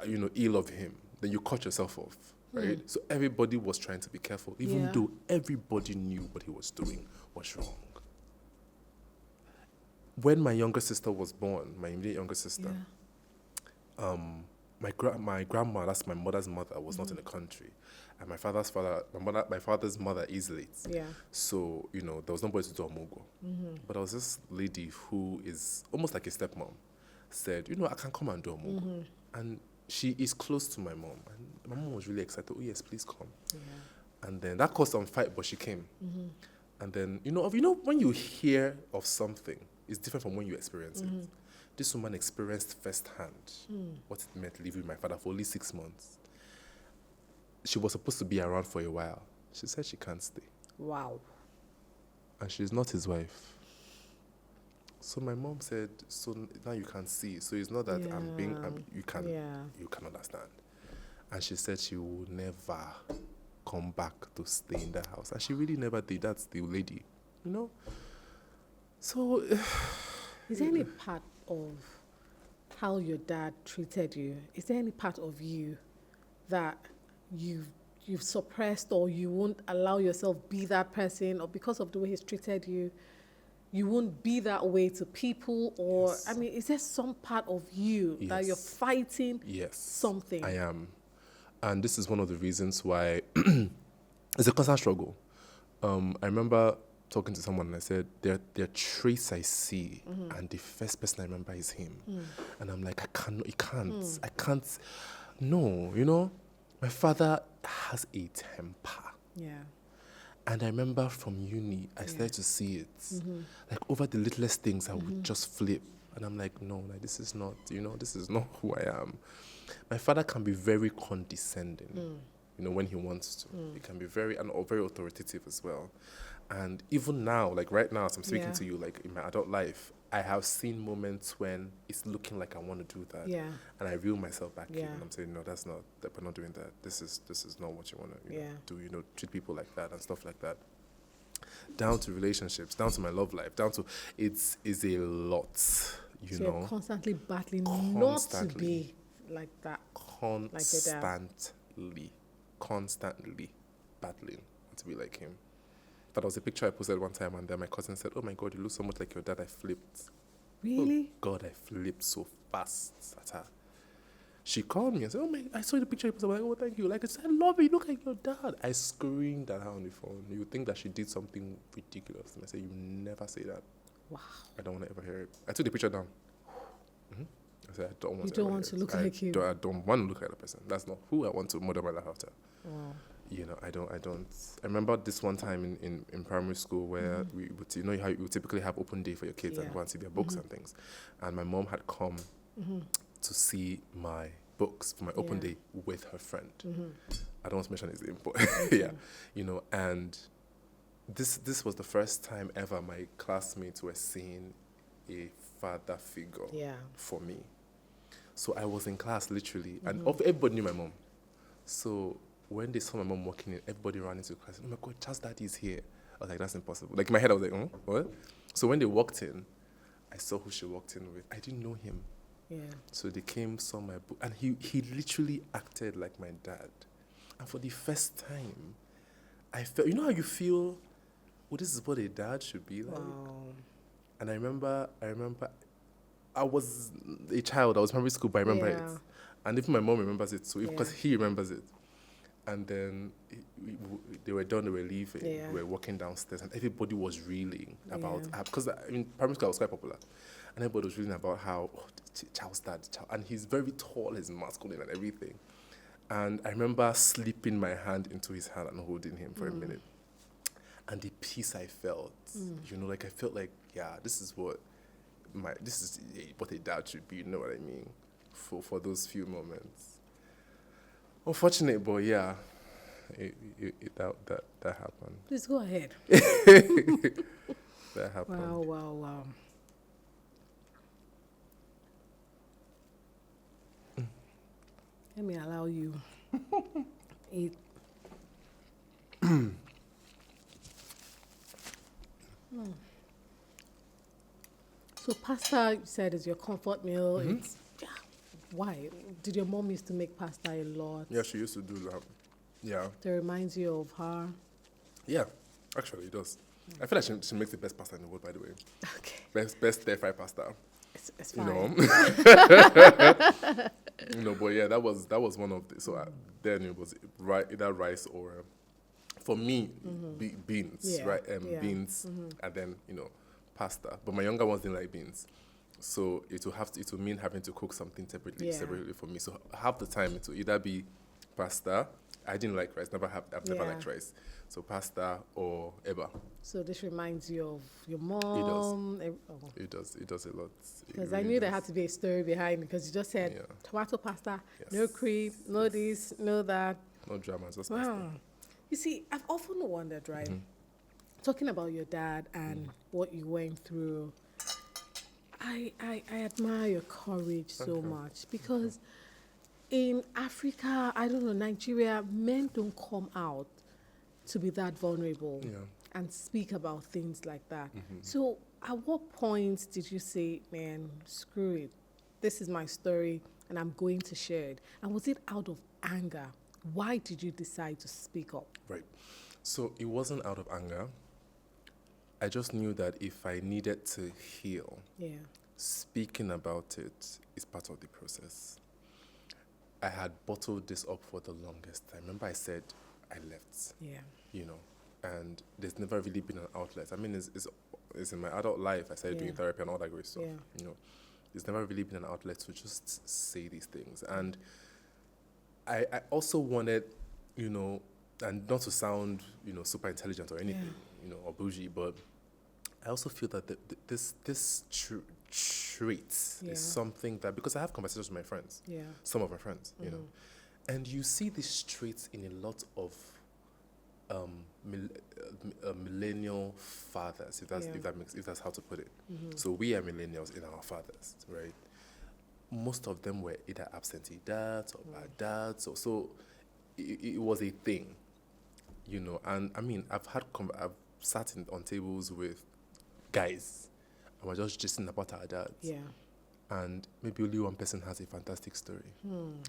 ill of him, then you cut yourself off, right? So everybody was trying to be careful, even though everybody knew what he was doing was wrong. When my younger sister was born, my immediate younger sister, my grandma, that's my mother's mother, was not in the country. And my father's mother is late. Yeah. So, there was nobody to do Omugo. But there was this lady who is almost like a stepmom, said, I can come and do Omugo. And she is close to my mom. And my mom was really excited. Oh, yes, please come. Yeah. And then that caused some fight, but she came. And then, when you hear of something, it's different from when you experience it. This woman experienced firsthand what it meant living with my father for only 6 months. She was supposed to be around for a while. She said she can't stay. Wow. And she's not his wife. So my mom said, so now you can see. So it's not that you can understand. And she said she will never come back to stay in that house. And she really never did. That's the lady, So... Is there any part of how your dad treated you? Is there any part of you that you've suppressed, or you won't allow yourself be that person, or because of the way he's treated you, you won't be that way to people? Or is there some part of you that you're fighting something? I am. And this is one of the reasons why it's a constant struggle. I remember talking to someone and I said, there are traits I see, and the first person I remember is him. And I'm like, I can't. No, my father has a temper. Yeah. And I remember from uni, I started to see it. Like over the littlest things, I would just flip. And I'm like, no, this is not, this is not who I am. My father can be very condescending, when he wants to. He can be very authoritative as well. And even now, like right now, as I'm speaking to you, like in my adult life, I have seen moments when it's looking like I want to do that. Yeah. And I reel myself back in and I'm saying, no, we're not doing that. This is not what you want to do, treat people like that and stuff like that. Down to relationships, down to my love life, down to, it's a lot, you So know, you're constantly battling not to Constantly. be like that. Constantly battling to be like him. That was a picture I posted one time, and then my cousin said, "Oh my God, you look so much like your dad." I flipped. Really? Oh God, I flipped so fast at her. She called me and said, "Oh my, I saw the picture you posted." I'm like, "Oh, thank you." Like I said, "I love it. You look like your dad." I screamed at her on the phone. You would think that she did something ridiculous, and I said, "You never say that. Wow. I don't want to ever hear it." I took the picture down. I said, "I don't want You to. don't ever want hear to it. look I like him. I don't want to look like that person. That's not who I want to model my life after." Wow. You know, I don't. I remember this one time in primary school where we would, you know, how you would typically have open day for your kids and Yeah. go and see their books and things. And my mom had come to see my books for my open Yeah. day with her friend. I don't want to mention his name, but yeah, you know, and this was the first time ever my classmates were seeing a father figure Yeah. for me. So I was in class literally, and everybody knew my mom. So when they saw my mom walking in, everybody ran into class. "Oh my God, Charles' daddy is here." I was like, "That's impossible." Like in my head, I was like, "Oh, what?" So when they walked in, I saw who she walked in with. I didn't know him. Yeah. So they came, saw my book, and he literally acted like my dad. And for the first time, I felt, you know how you feel, well, this is what a dad should be like. Wow. And I remember I was a child. I was primary school, but I remember Yeah. it. And even my mom remembers it too, because Yeah. he remembers it. And then they were done, they were leaving, Yeah. we were walking downstairs, and everybody was reeling about, Yeah. because in primary school I was quite popular, and everybody was reeling about how, Charles' dad, and he's very tall, he's masculine and everything. And I remember slipping my hand into his hand and holding him for a minute. And the peace I felt, you know, like I felt like, yeah, this is what a dad should be, you know what I mean? For those few moments. Unfortunate, but yeah, that happened. Please go ahead. That happened. Wow. Let me allow you. Eat. So pasta, you said, is your comfort meal. It's why? Did your mom used to make pasta a lot? Yeah, she used to do that. Yeah. That reminds you of her. Yeah, actually, it does. I feel like she makes the best pasta in the world, by the way. Okay. Best stir-fry pasta. It's You fine. know? You know, but yeah, that was one of the, so then it was either rice or, for me, beans, Yeah, right? yeah. Beans, and then, you know, pasta. But my younger ones didn't like beans. So it will mean having to cook something separately Yeah. for me. So half the time it will either be pasta. I didn't like rice. I've never Yeah. liked rice. So pasta or eba. So this reminds you of your mom. It does a lot. Because I knew there had to be a story behind it, because you just said Yeah. tomato pasta, Yes. no cream, no this, no that. No drama, just pasta. Wow. You see, I've often wondered, right? Talking about your dad and what you went through, I admire your courage so Thank you. much, because in Africa, I don't know, Nigeria, men don't come out to be that vulnerable Yeah. and speak about things like that. So at what point did you say, man, screw it, this is my story and I'm going to share it? And was it out of anger? Why did you decide to speak up? Right. So it wasn't out of anger. I just knew that if I needed to heal, Yeah. speaking about it is part of the process. I had bottled this up for the longest time. Remember I said I left, Yeah. you know, and there's never really been an outlet. I mean, it's in my adult life. I started doing Yeah. therapy and all that great stuff, Yeah. you know. There's never really been an outlet to just say these things. And I also wanted, you know, and not to sound, you know, super intelligent or anything, you know, or bougie, but I also feel that this trait Yeah. is something that, because I have conversations with my friends, Yeah. some of my friends, you know, and you see these traits in a lot of millennial fathers, if that's how to put it. So we are millennials in our fathers, right? Most of them were either absentee dads or bad dads, so it was a thing, you know. And I mean, I've sat on tables with guys, and we're just gisting about our dads. Yeah. and maybe only one person has a fantastic story.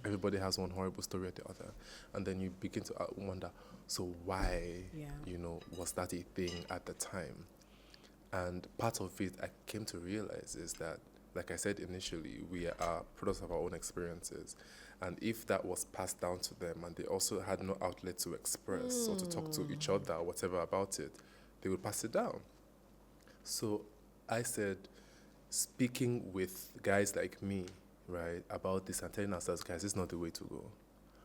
Everybody has one horrible story or the other. And then you begin to wonder, so why, was that a thing at the time? And part of it I came to realize is that, like I said initially, we are products of our own experiences. And if that was passed down to them and they also had no outlet to express or to talk to each other or whatever about it, they would pass it down. So I said, speaking with guys like me, right, about this and telling ourselves, guys, this is not the way to go.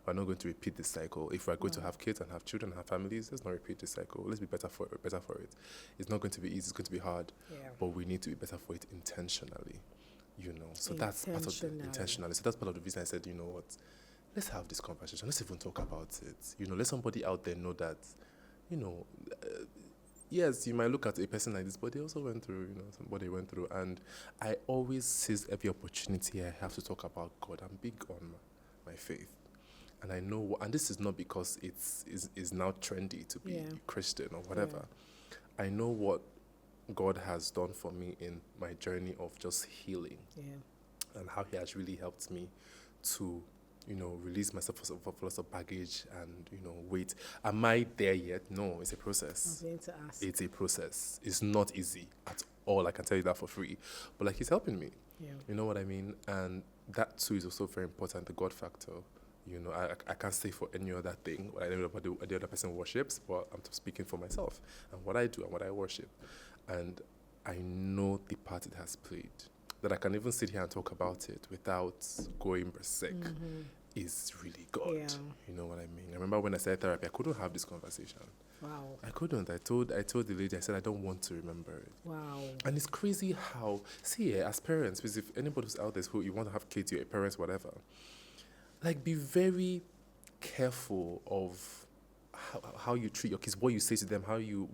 We're not going to repeat this cycle. If we're going to have kids and have children and have families, let's not repeat this cycle. Let's be better for it. It's not going to be easy. It's going to be hard. Yeah. But we need to be better for it intentionally, So that's part of the intentionally. So that's part of the reason I said, you know what, let's have this conversation. Let's even talk about it. Let somebody out there know that, yes, you might look at a person like this, but they also went through, somebody went through. And I always seize every opportunity I have to talk about God. I'm big on my faith. And I know, and this is not because it's now trendy to be Christian or whatever. Yeah. I know what God has done for me in my journey of just healing. Yeah. And how he has really helped me to release myself from lots of baggage and, wait. Am I there yet? No, it's a process. I was going to ask. It's a process. It's not easy at all. I can tell you that for free. But he's helping me. Yeah. You know what I mean? And that too is also very important, the God factor. I can't say for any other thing what I know about the other person worships, but I'm speaking for myself and what I do and what I worship. And I know the part it has played. That I can even sit here and talk about it without going berserk is really good. Yeah. You know what I mean? I remember when I started therapy, I couldn't have this conversation. Wow. I couldn't. I told the lady, I said, I don't want to remember it. Wow. And it's crazy how, as parents, because if anybody who's out there who you want to have kids, your parents, whatever, be very careful of how you treat your kids, what you say to them,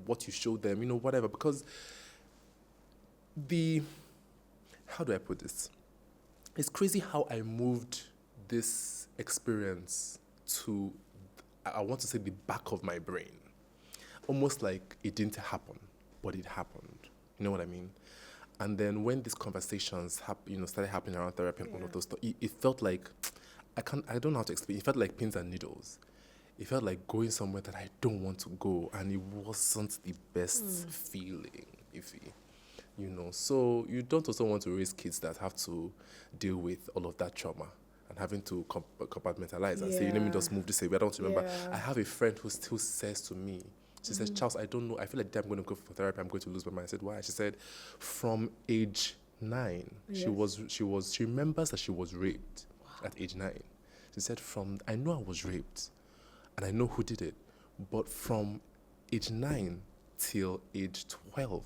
what you show them, whatever, because how do I put this? It's crazy how I moved this experience to, I want to say, the back of my brain. Almost like it didn't happen, but it happened. You know what I mean? And then when these conversations started happening around therapy and all of those stuff, it felt like, I don't know how to explain. It felt like pins and needles. It felt like going somewhere that I don't want to go, and it wasn't the best feeling, So you don't also want to raise kids that have to deal with all of that trauma and having to compartmentalize and say, let me just move this away. I don't remember. I have a friend who says to me, she says, Charles, I don't know. I feel like I'm going to go for therapy. I'm going to lose my mind. I said, why? She said, from age 9, she remembers that she was raped at age 9. She said, I know I was raped and I know who did it, but from age 9 till age 12,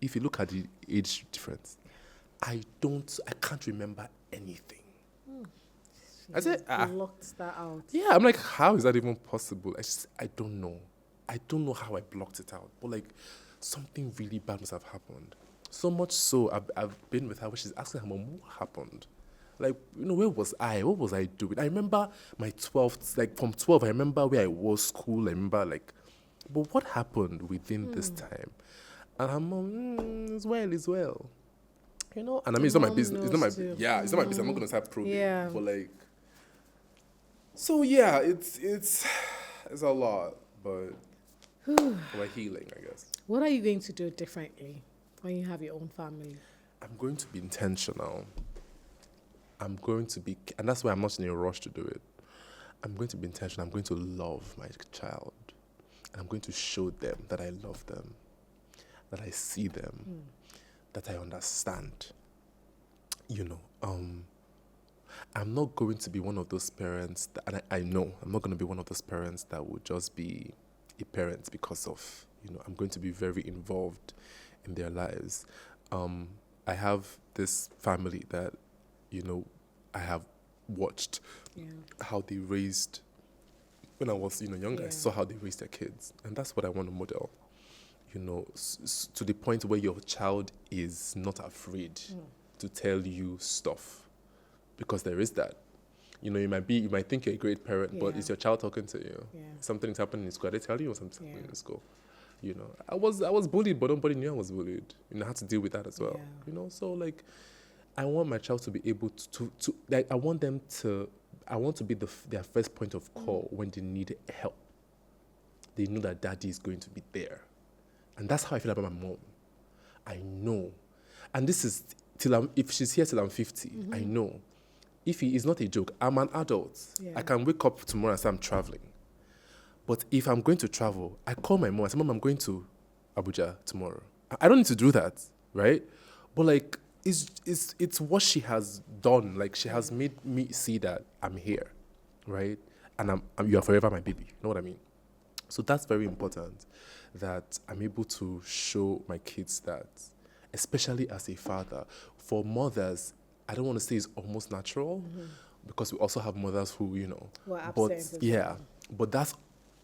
if you look at the age difference, I can't remember anything. I said, blocked that out. Yeah, I'm like, how is that even possible? I don't know. I don't know how I blocked it out, but something really bad must have happened. So much so, I've been with her where she's asking her mom, what happened? Where was I? What was I doing? I remember my 12th, from 12, I remember where I was, school. I remember, but what happened within this time? And her mom, it's well. And I mean, it's not my business. It's not my business. I'm not going to start probing. Yeah. But, so, yeah, it's a lot, but we're healing, I guess. What are you going to do differently when you have your own family? I'm going to be intentional. I'm going to be, and that's why I'm not in a rush to do it. I'm going to be intentional. I'm going to love my child. And I'm going to show them that I love them, that I see them, that I understand. I'm not going to be one of those parents, and I know I'm not going to be one of those parents that would just be a parent because of, I'm going to be very involved in their lives. I have this family that, I have watched how they raised, when I was, younger, I saw how they raised their kids. And that's what I want to model, to the point where your child is not afraid to tell you stuff. Because there is that. You might think you're a great parent, but is your child talking to you? Yeah. Something's happening in school. Are they telling you something in school? I was bullied, but nobody knew I was bullied. I had to deal with that as well. Yeah. So I want my child to be able to like, I want to be their first point of call when they need help. They know that daddy is going to be there. And that's how I feel about my mom. I know. And this is if she's here till I'm 50, I know. If he is not a joke, I'm an adult. Yeah. I can wake up tomorrow and say I'm traveling. But if I'm going to travel, I call my mom. I say, Mom, I'm going to Abuja tomorrow. I don't need to do that, right? But like, it's what she has done. Like, she has made me see that I'm here, right? And you are forever my baby. You know what I mean? So that's very important, that I'm able to show my kids that, especially as a father. For mothers, I don't want to say it's almost natural, because we also have mothers who, Were but absent as yeah, well. but that's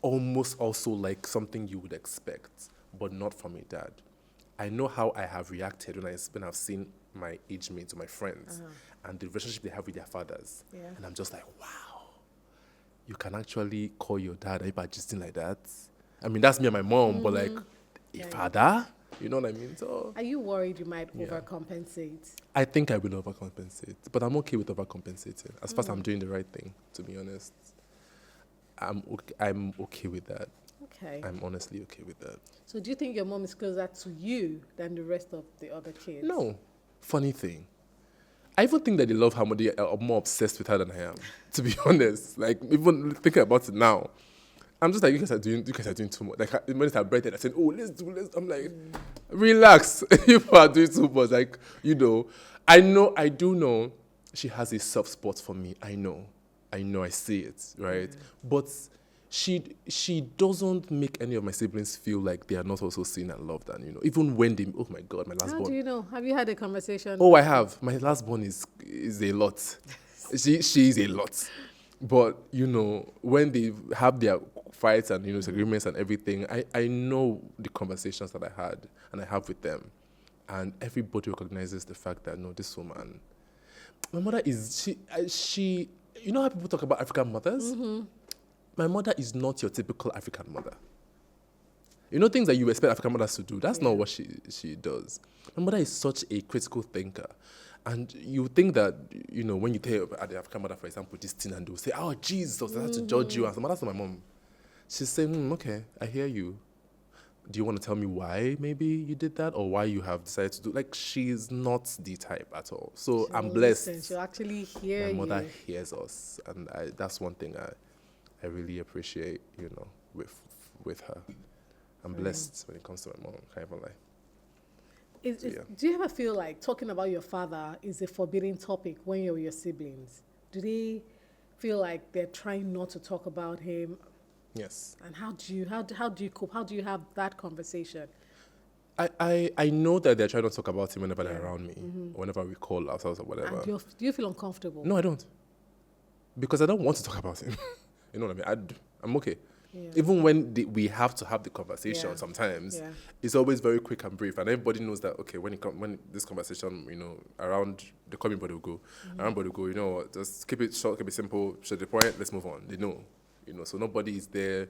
almost also like something you would expect, but not from a dad. I know how I have reacted when I've seen my age mates or my friends and the relationship they have with their fathers. Yeah. And I'm just like, wow, you can actually call your dad about gisting like that. I mean, that's me and my mom, but like, father? You know what I mean? So Are you worried you might overcompensate? I think I will overcompensate, but I'm okay with overcompensating as far as I'm doing the right thing, to be honest. I'm okay with that. Okay. I'm honestly okay with that. So do you think your mom is closer to you than the rest of the other kids? No. Funny thing. I even think that they love how much they are more obsessed with her than I am, to be honest. Like, even thinking about it now, I'm just like, you guys are doing too much. Like, when it's her birthday, I said, oh, let's. I'm like, relax. You are doing too much. Like, I do know she has a soft spot for me. I know, I see it, right? But she doesn't make any of my siblings feel like they are not also seen and loved. And, even when they, oh my God, my last How born. do you know? Have you had a conversation? Oh, I have. My last born is a lot. She is a lot. But, when they have their fights and, disagreements and everything, I know the conversations that I had and I have with them. And everybody recognizes the fact that, no, this woman, my mother is, she how people talk about African mothers? My mother is not your typical African mother. Things that you expect African mothers to do, that's not what she does. My mother is such a critical thinker. And you think that, when you tell the African mother, for example, this thing, and they'll say, oh, Jesus, I have to judge you. And that's not my mom. She's saying, okay, I hear you. Do you want to tell me why maybe you did that, or why you have decided to do? Like, she's not the type at all. So I'm blessed. Listen, she'll actually hear you. My mother hears us, and that's one thing I really appreciate, with her. I'm blessed when it comes to my mom. Can't even lie. Do you ever feel like talking about your father is a forbidden topic when you're with your siblings? Do they feel like they're trying not to talk about him? Yes. And how do you cope? How do you have that conversation? I know that they're trying not to talk about him whenever they're around me, whenever we call ourselves or whatever. And do you feel uncomfortable? No, I don't. Because I don't want to talk about him. You know what I mean? I'm okay. Yeah. Even when we have to have the conversation, sometimes it's always very quick and brief, and everybody knows that. Okay, when this conversation, around the coming body will go, around body will go. Just keep it short, keep it simple, straight to the point. Let's move on. They know, so nobody is there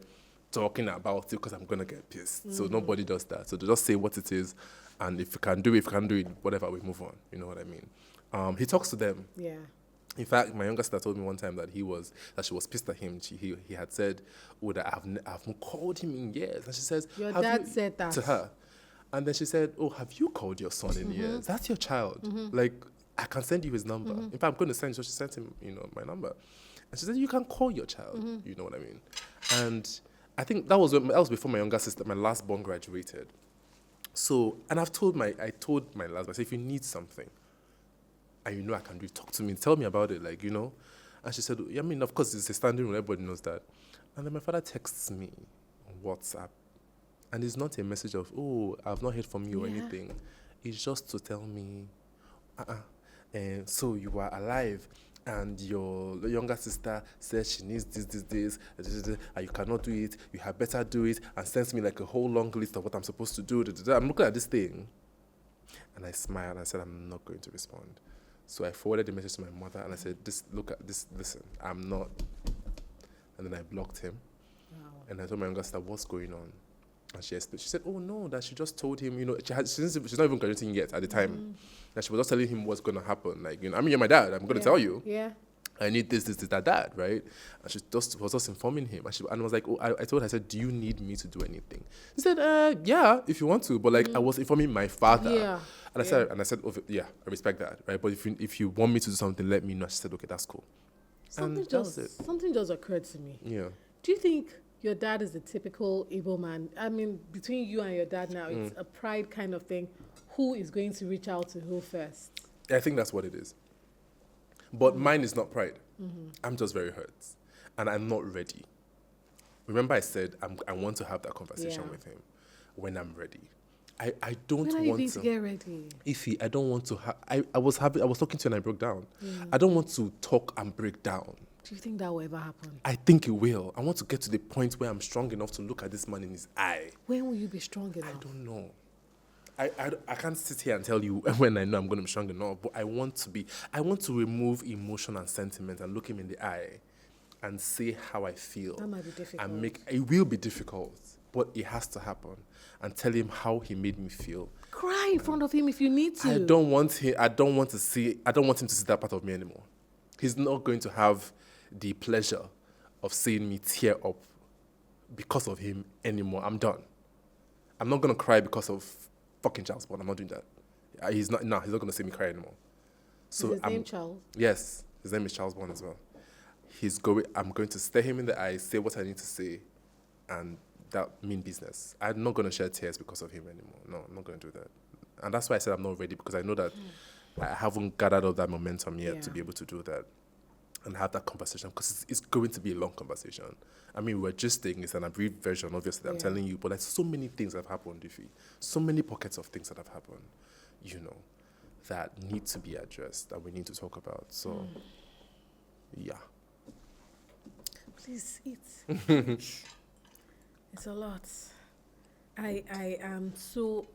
talking about it because I'm gonna get pissed. So nobody does that. So they just say what it is, and if you can do it, whatever, we move on. You know what I mean? He talks to them. Yeah. In fact, my younger sister told me one time that she was pissed at him. He had said, "Oh, that I've not called him in years." And she says, "Your dad said that to her." And then she said, "Oh, have you called your son in years? That's your child. Like, I can send you his number. In fact, I'm going to send." So she sent him, my number, and she said, "You can call your child." You know what I mean? And I think that was before my younger sister, my last born, graduated. So, and I told my last, I said, if you need something, and I can do it, talk to me, tell me about it, And she said, yeah, I mean, of course, it's a standing rule, everybody knows that. And then my father texts me on WhatsApp. And it's not a message of, oh, I've not heard from you or anything. It's just to tell me, so you are alive, and your younger sister says she needs this, and you cannot do it, you had better do it, and sends me like a whole long list of what I'm supposed to do. I'm looking at this thing, and I smiled, and I said, I'm not going to respond. So I forwarded the message to my mother, and I said, listen, I'm not. And then I blocked him. Wow. And I told my younger sister, what's going on? And she said, oh no, that she just told him, she's not even graduating yet at the time. That she was just telling him what's going to happen. Like, I mean, you're my dad. I'm going to tell you. Yeah. I need this, that, right? And she was just informing him. And I was like, I told her, I said, do you need me to do anything? He said, yeah, if you want to. But like, I was informing my father. Yeah. And I said, yeah, I respect that, right? But if you want me to do something, let me know. She said, okay, that's cool. Something just occurred to me. Yeah. Do you think your dad is the typical Igbo man? I mean, between you and your dad now, it's a pride kind of thing. Who is going to reach out to who first? I think that's what it is. But mine is not pride. I'm just very hurt. And I'm not ready. Remember I said I want to have that conversation with him when I'm ready. I don't when are you want going to get ready? Ify, I don't want to I was talking to you and I broke down. I don't want to talk and break down. Do you think that will ever happen? I think it will. I want to get to the point where I'm strong enough to look at this man in his eye. When will you be strong enough? I don't know. I can't sit here and tell you when I know I'm going to be strong enough, but I want to remove emotion and sentiment and look him in the eye and say how I feel. That might be difficult. And it will be difficult, but it has to happen. And tell him how he made me feel. Cry in front of him if you need to. I don't want him to see that part of me anymore. He's not going to have the pleasure of seeing me tear up because of him anymore. I'm done. I'm not going to cry because of fucking child support. I'm not doing that. He's not going to see me cry anymore. So is his name Charles? Yes, his name is Charles Bond as well. I'm going to stare him in the eye, say what I need to say, and that mean business. I'm not going to shed tears because of him anymore. No, I'm not going to do that. And that's why I said I'm not ready, because I know that I haven't gathered up that momentum yet to be able to do that and have that conversation, because it's going to be a long conversation. I mean, we're just taking this an abbreviated version, obviously, I'm telling you, but there's so many things that have happened, Ify. So many pockets of things that have happened, that need to be addressed, that we need to talk about. So, yeah. Please eat. It's a lot. I am so,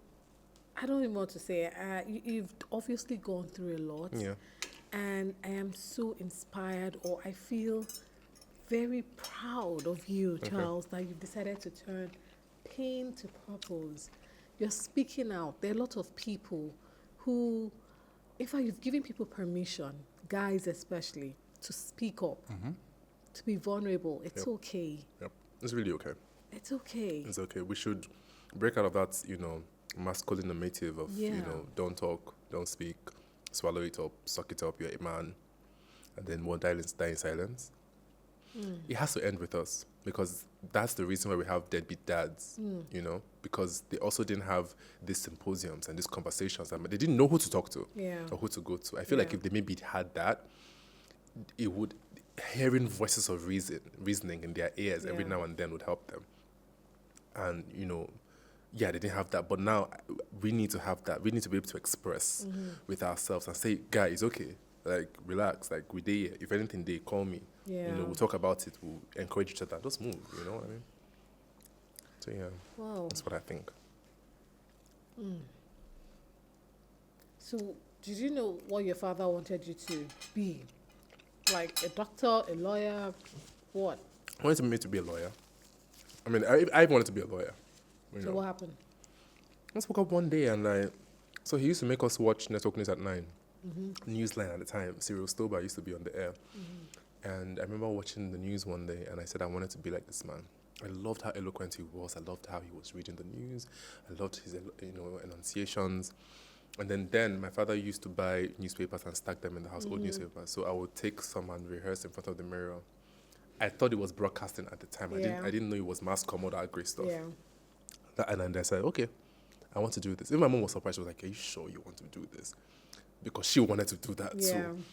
I don't even want to say it. You've obviously gone through a lot. Yeah. And I am so inspired, or I feel very proud of you, Charles, that you've decided to turn pain to purpose. You're speaking out. There are a lot of people who, in fact, you've given people permission, guys especially, to speak up, to be vulnerable. It's okay. Yep. It's really okay. It's okay. It's okay. We should break out of that, masculine normative of, don't talk, don't speak, swallow it up, suck it up, you're a man, and then we'll die in silence. It has to end with us, because that's the reason why we have deadbeat dads, because they also didn't have these symposiums and these conversations. They didn't know who to talk to or who to go to. I feel like if they maybe had that, it would, hearing voices of reasoning in their ears every now and then would help them. And, they didn't have that. But now we need to have that. We need to be able to express with ourselves and say, guys, okay, like, relax, like, we there. If anything, they call me. Yeah. We'll talk about it. We'll encourage each other. Just move, you know what I mean? So, yeah, that's what I think. So, did you know what your father wanted you to be? Like a doctor, a lawyer, what? I wanted me to be a lawyer. I mean, I wanted to be a lawyer. So what happened? I just woke up one day and so he used to make us watch Network News at 9. Newsline at the time, Cyril Stober used to be on the air. And I remember watching the news one day and I said I wanted to be like this man. I loved how eloquent he was. I loved how he was reading the news. I loved his enunciations. And then my father used to buy newspapers and stack them in the house, old newspapers. So I would take some and rehearse in front of the mirror. I thought it was broadcasting at the time. I didn't know it was mass comm or that great stuff. Yeah. And then I said, okay, I want to do this. Even my mom was surprised. She was like, are you sure you want to do this? Because she wanted to do that too.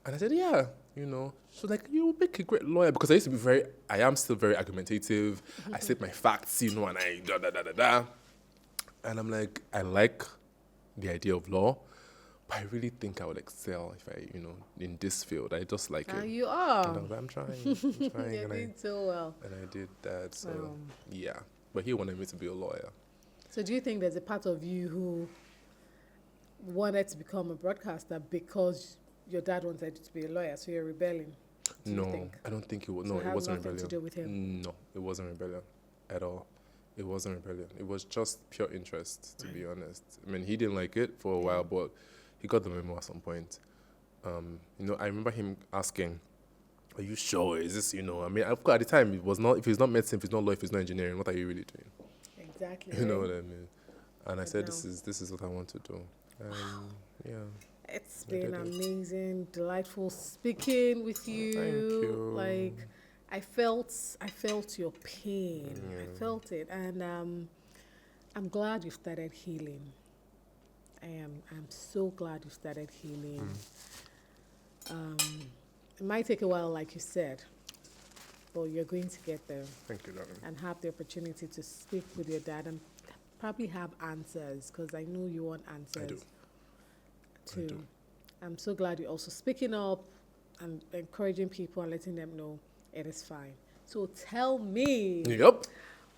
And I said, yeah, She was like, you make a great lawyer. Because I am still very argumentative. I state my facts, and I da. And I'm like, I like the idea of law, but I really think I would excel if I, in this field. I just like it. You are. And I'm trying. You're doing so well. And I did that. So, yeah. But he wanted me to be a lawyer. So do you think there's a part of you who wanted to become a broadcaster because your dad wanted you to be a lawyer, so you're rebelling? No, I don't think it was. No, it wasn't nothing rebellion. To do with him? No, it wasn't rebellion at all. It wasn't rebellion. It was just pure interest, to be honest. I mean, he didn't like it for a while, but he got the memo at some point. I remember him asking, "Are you sure? Is this, I mean, of course, at the time, it was not, if it's not medicine, if it's not law, if it's not engineering, what are you really doing?" Exactly. You know what I mean? And I said, now. this is what I want to do. Yeah. It's been amazing, delightful speaking with you. Thank you. Like, I felt your pain. I felt it, and I'm glad you started healing. I'm so glad you started healing. It might take a while, like you said, but you're going to get there. Thank you, darling. And have the opportunity to speak with your dad and probably have answers, because I know you want answers. I do. Too. I do. I'm so glad you're also speaking up and encouraging people and letting them know it is fine. So tell me, Yep.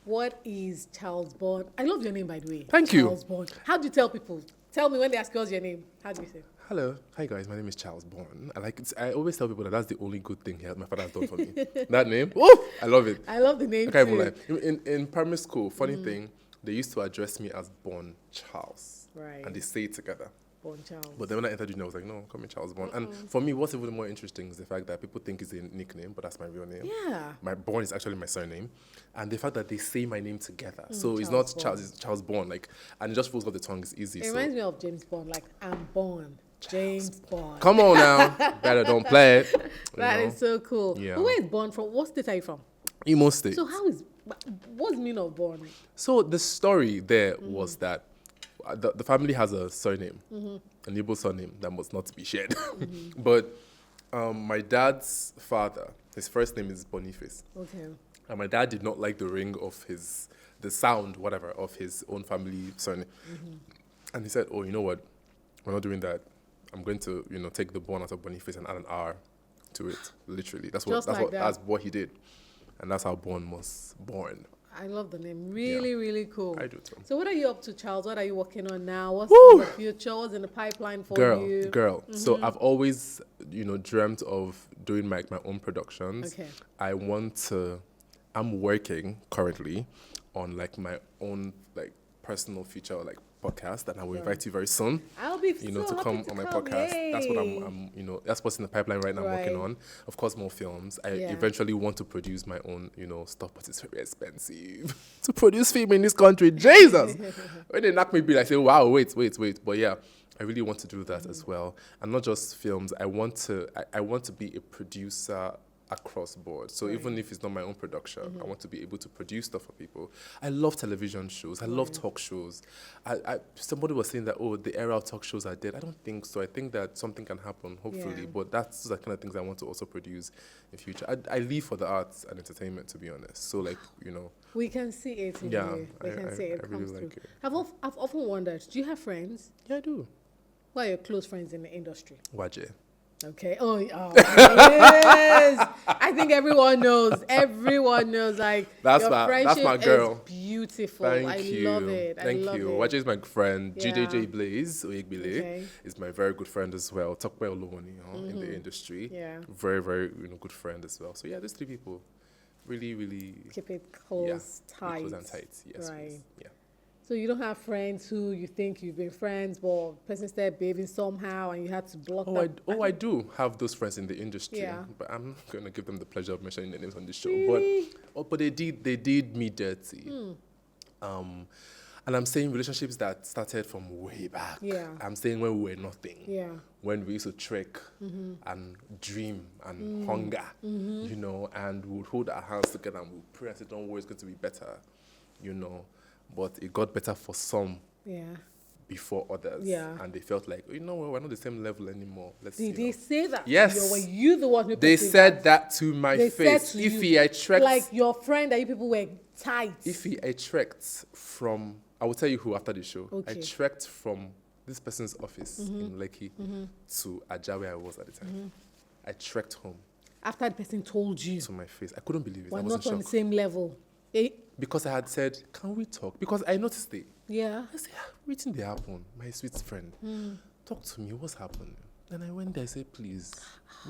what is Charles Bond? I love your name, by the way. Thank you. Charles Bond. How do you tell people? Tell me when they ask you what's your name. How do you say? Hello. Hi, guys. My name is Charles Bourne. I always tell people that that's the only good thing my father has done for me. That name. Woo! I love it. I love the name I can't too. even lie. In primary school, funny thing, they used to address me as Bourne Charles. Right. And they say it together. Bond Charles. But then when I entered uni, I was like, no, call me Charles Bourne. And for me, what's even more interesting is the fact that people think it's a nickname, but that's my real name. Yeah. My Bourne is actually my surname. And the fact that they say my name together. So it's Charles not Charles, it's Charles Bourne. Like, and it just rolls off the tongue. It's easy. It So reminds me of James Bond. Like, I'm Bond. James Bond. come on now. Better don't play it. That is so cool. Yeah. But where is Bond from? What state are you from? Imo State. So what's the meaning of Bond? So the story there was that the family has a surname, an Igbo surname that must not be shared. But my dad's father, his first name is Boniface. Okay. And my dad did not like the ring of the sound, whatever, of his own family surname. And he said, oh, you know what? We're not doing that. I'm going to, take the Born out of Boniface and add an R to it. Literally. That's what he did. And that's how Born was born. I love the name. Really, really cool. I do too. So what are you up to, Charles? What are you working on now? What's Woo! in the future? What's in the pipeline for you? Girl. So I've always, dreamt of doing my own productions. Okay. I'm working currently on like my own like personal feature like podcast, and I will invite you very soon. I'll be to happy come on my podcast. Yay. That's what I'm that's what's in the pipeline right now. I'm working on. Of course, more films. I eventually want to produce my own, stuff, but it's very expensive to produce film in this country. Jesus, when they knock me bill, I say, wow, wait. But yeah, I really want to do that as well, and not just films. I want to be a producer across board. So even if it's not my own production, I want to be able to produce stuff for people. I love television shows. I love talk shows. Somebody was saying that, the era of talk shows are dead. I don't think so. I think that something can happen, hopefully. Yeah. But that's the kind of things I want to also produce in future. I live for the arts and entertainment, to be honest. So we can see it in you. We can see it I really comes like through. it. I've often wondered, do you have friends? Yeah, I do. Who are your close friends in the industry? Waje. Okay. Oh, yes. I think everyone knows. Everyone knows. Like, That's your friendship my girl. is beautiful. Thank you. Love it. Thank I love you. it. Waje is my friend. Yeah. GJJ Blaze Oyegbile Okay. is my very good friend as well. Tokwe Olowoni in the industry. Yeah. Very, very good friend as well. So yeah, these three people really, really Keep it close, tight. close and tight. Yes, Right. please. Yeah. So you don't have friends who you think you've been friends, but person started behaving somehow and you had to block them? I do have those friends in the industry, Yeah. but I'm not going to give them the pleasure of mentioning their names on this show. Really? But they did me dirty. And I'm saying relationships that started from way back. Yeah. I'm saying when we were nothing. Yeah. When we used to trek and dream and hunger, and we would hold our hands together and we would pray and say, don't worry, it's going to be better, But it got better for some Yeah. before others. Yeah. And they felt like, we're not the same level anymore. Did they say that? Yes. Were you the one who They perceived said that to my They face. said to If you, I trekked, like your friend that you people were tight. I trekked from, I will tell you who after the show. Okay. I trekked from this person's office in Lekki to Ajah where I was at the time. I trekked home After the person told you to my face. I couldn't believe it. we're I was not in on the shock. same level. Because I had said, can we talk? Because I noticed it. Yeah. I said, everything they happen, my sweet friend. Talk to me, what's happening? And I went there, I said, please,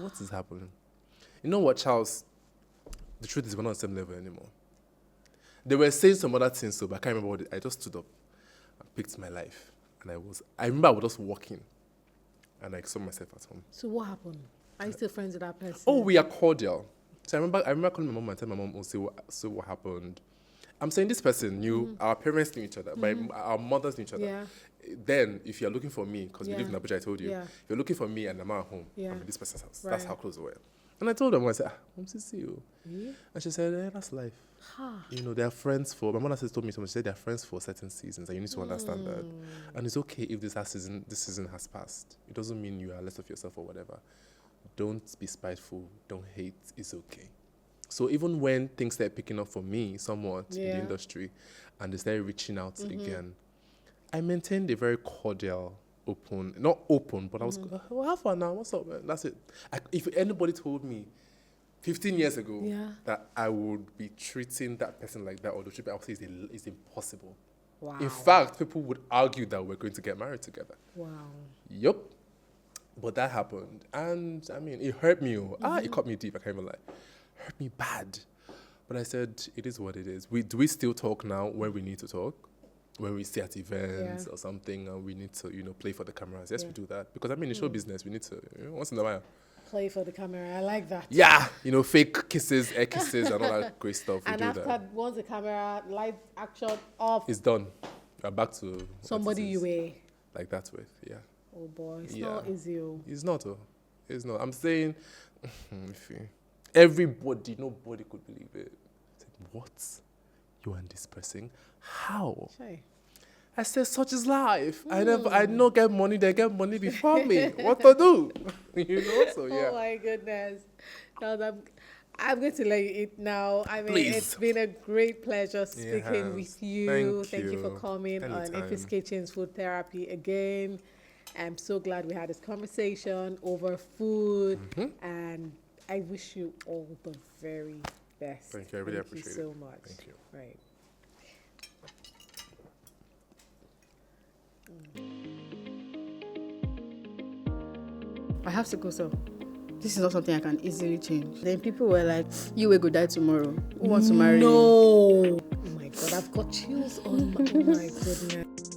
what is happening? You know what, Charles? The truth is we're not on the same level anymore. They were saying some other things, so but I can't remember what I just stood up and picked my life. And I remember I was just walking and I saw myself at home. So what happened? Are you still friends with that person? Oh, we are cordial. So I remember calling my mom and telling my mom, say what happened. I'm saying this person knew, our parents knew each other, our mothers knew each other. Yeah. Then, if you're looking for me, because we live in Abuja, I told you, Yeah. if you're looking for me and I'm at home, Yeah. I'm in this person's house. Right. That's how close we were. And I told them, I said, Mom, see you. Yeah. And she said, that's life. You know, they're friends for, my mother told me something, she said they're friends for certain seasons, and you need to understand that. And it's okay if this season has passed. It doesn't mean you are less of yourself or whatever. Don't be spiteful, don't hate, it's okay. So even when things started picking up for me somewhat in the industry, and they started reaching out again, I maintained a very cordial, not open, but I was, well, how far now? What's up, man? That's it. If anybody told me 15 years ago that I would be treating that person like that, or the treatment I would say is impossible. Wow. In fact, people would argue that we're going to get married together. Wow. Yup. But that happened. And, I mean, it hurt me. It cut me deep, I can't even lie. Hurt me bad. But I said, it is what it is. Do we still talk now when we need to talk? When we stay at events or something and we need to, play for the cameras. Yes, we do that. Because, I mean, in show business, we need to, once in a while. Play for the camera. I like that. Yeah. Fake kisses, air kisses, and all that great stuff. And after, once the camera, light, action, off. It's done. We're back to somebody you were. Like that with, Oh, boy. It's not easy. It's not. It's not. I'm saying, everybody, nobody could believe it. I said, what? You and this person? How? Sure. I said, such is life. I don't get money, they get money before me. What to do? So yeah. Oh my goodness. Now I'm going to let you eat now. I mean, Please. It's been a great pleasure speaking with you. Thank you for coming Anytime. on Ife's Kitchen's Food Therapy again. I'm so glad we had this conversation over food, and I wish you all the very best. Thank you. I really appreciate it. Thank you so much. Thank you. Right. I have sickle cell. This is not something I can easily change. Then people were like, you will go die tomorrow. Who wants to marry you? No. Oh my God, I've got chills on my goodness.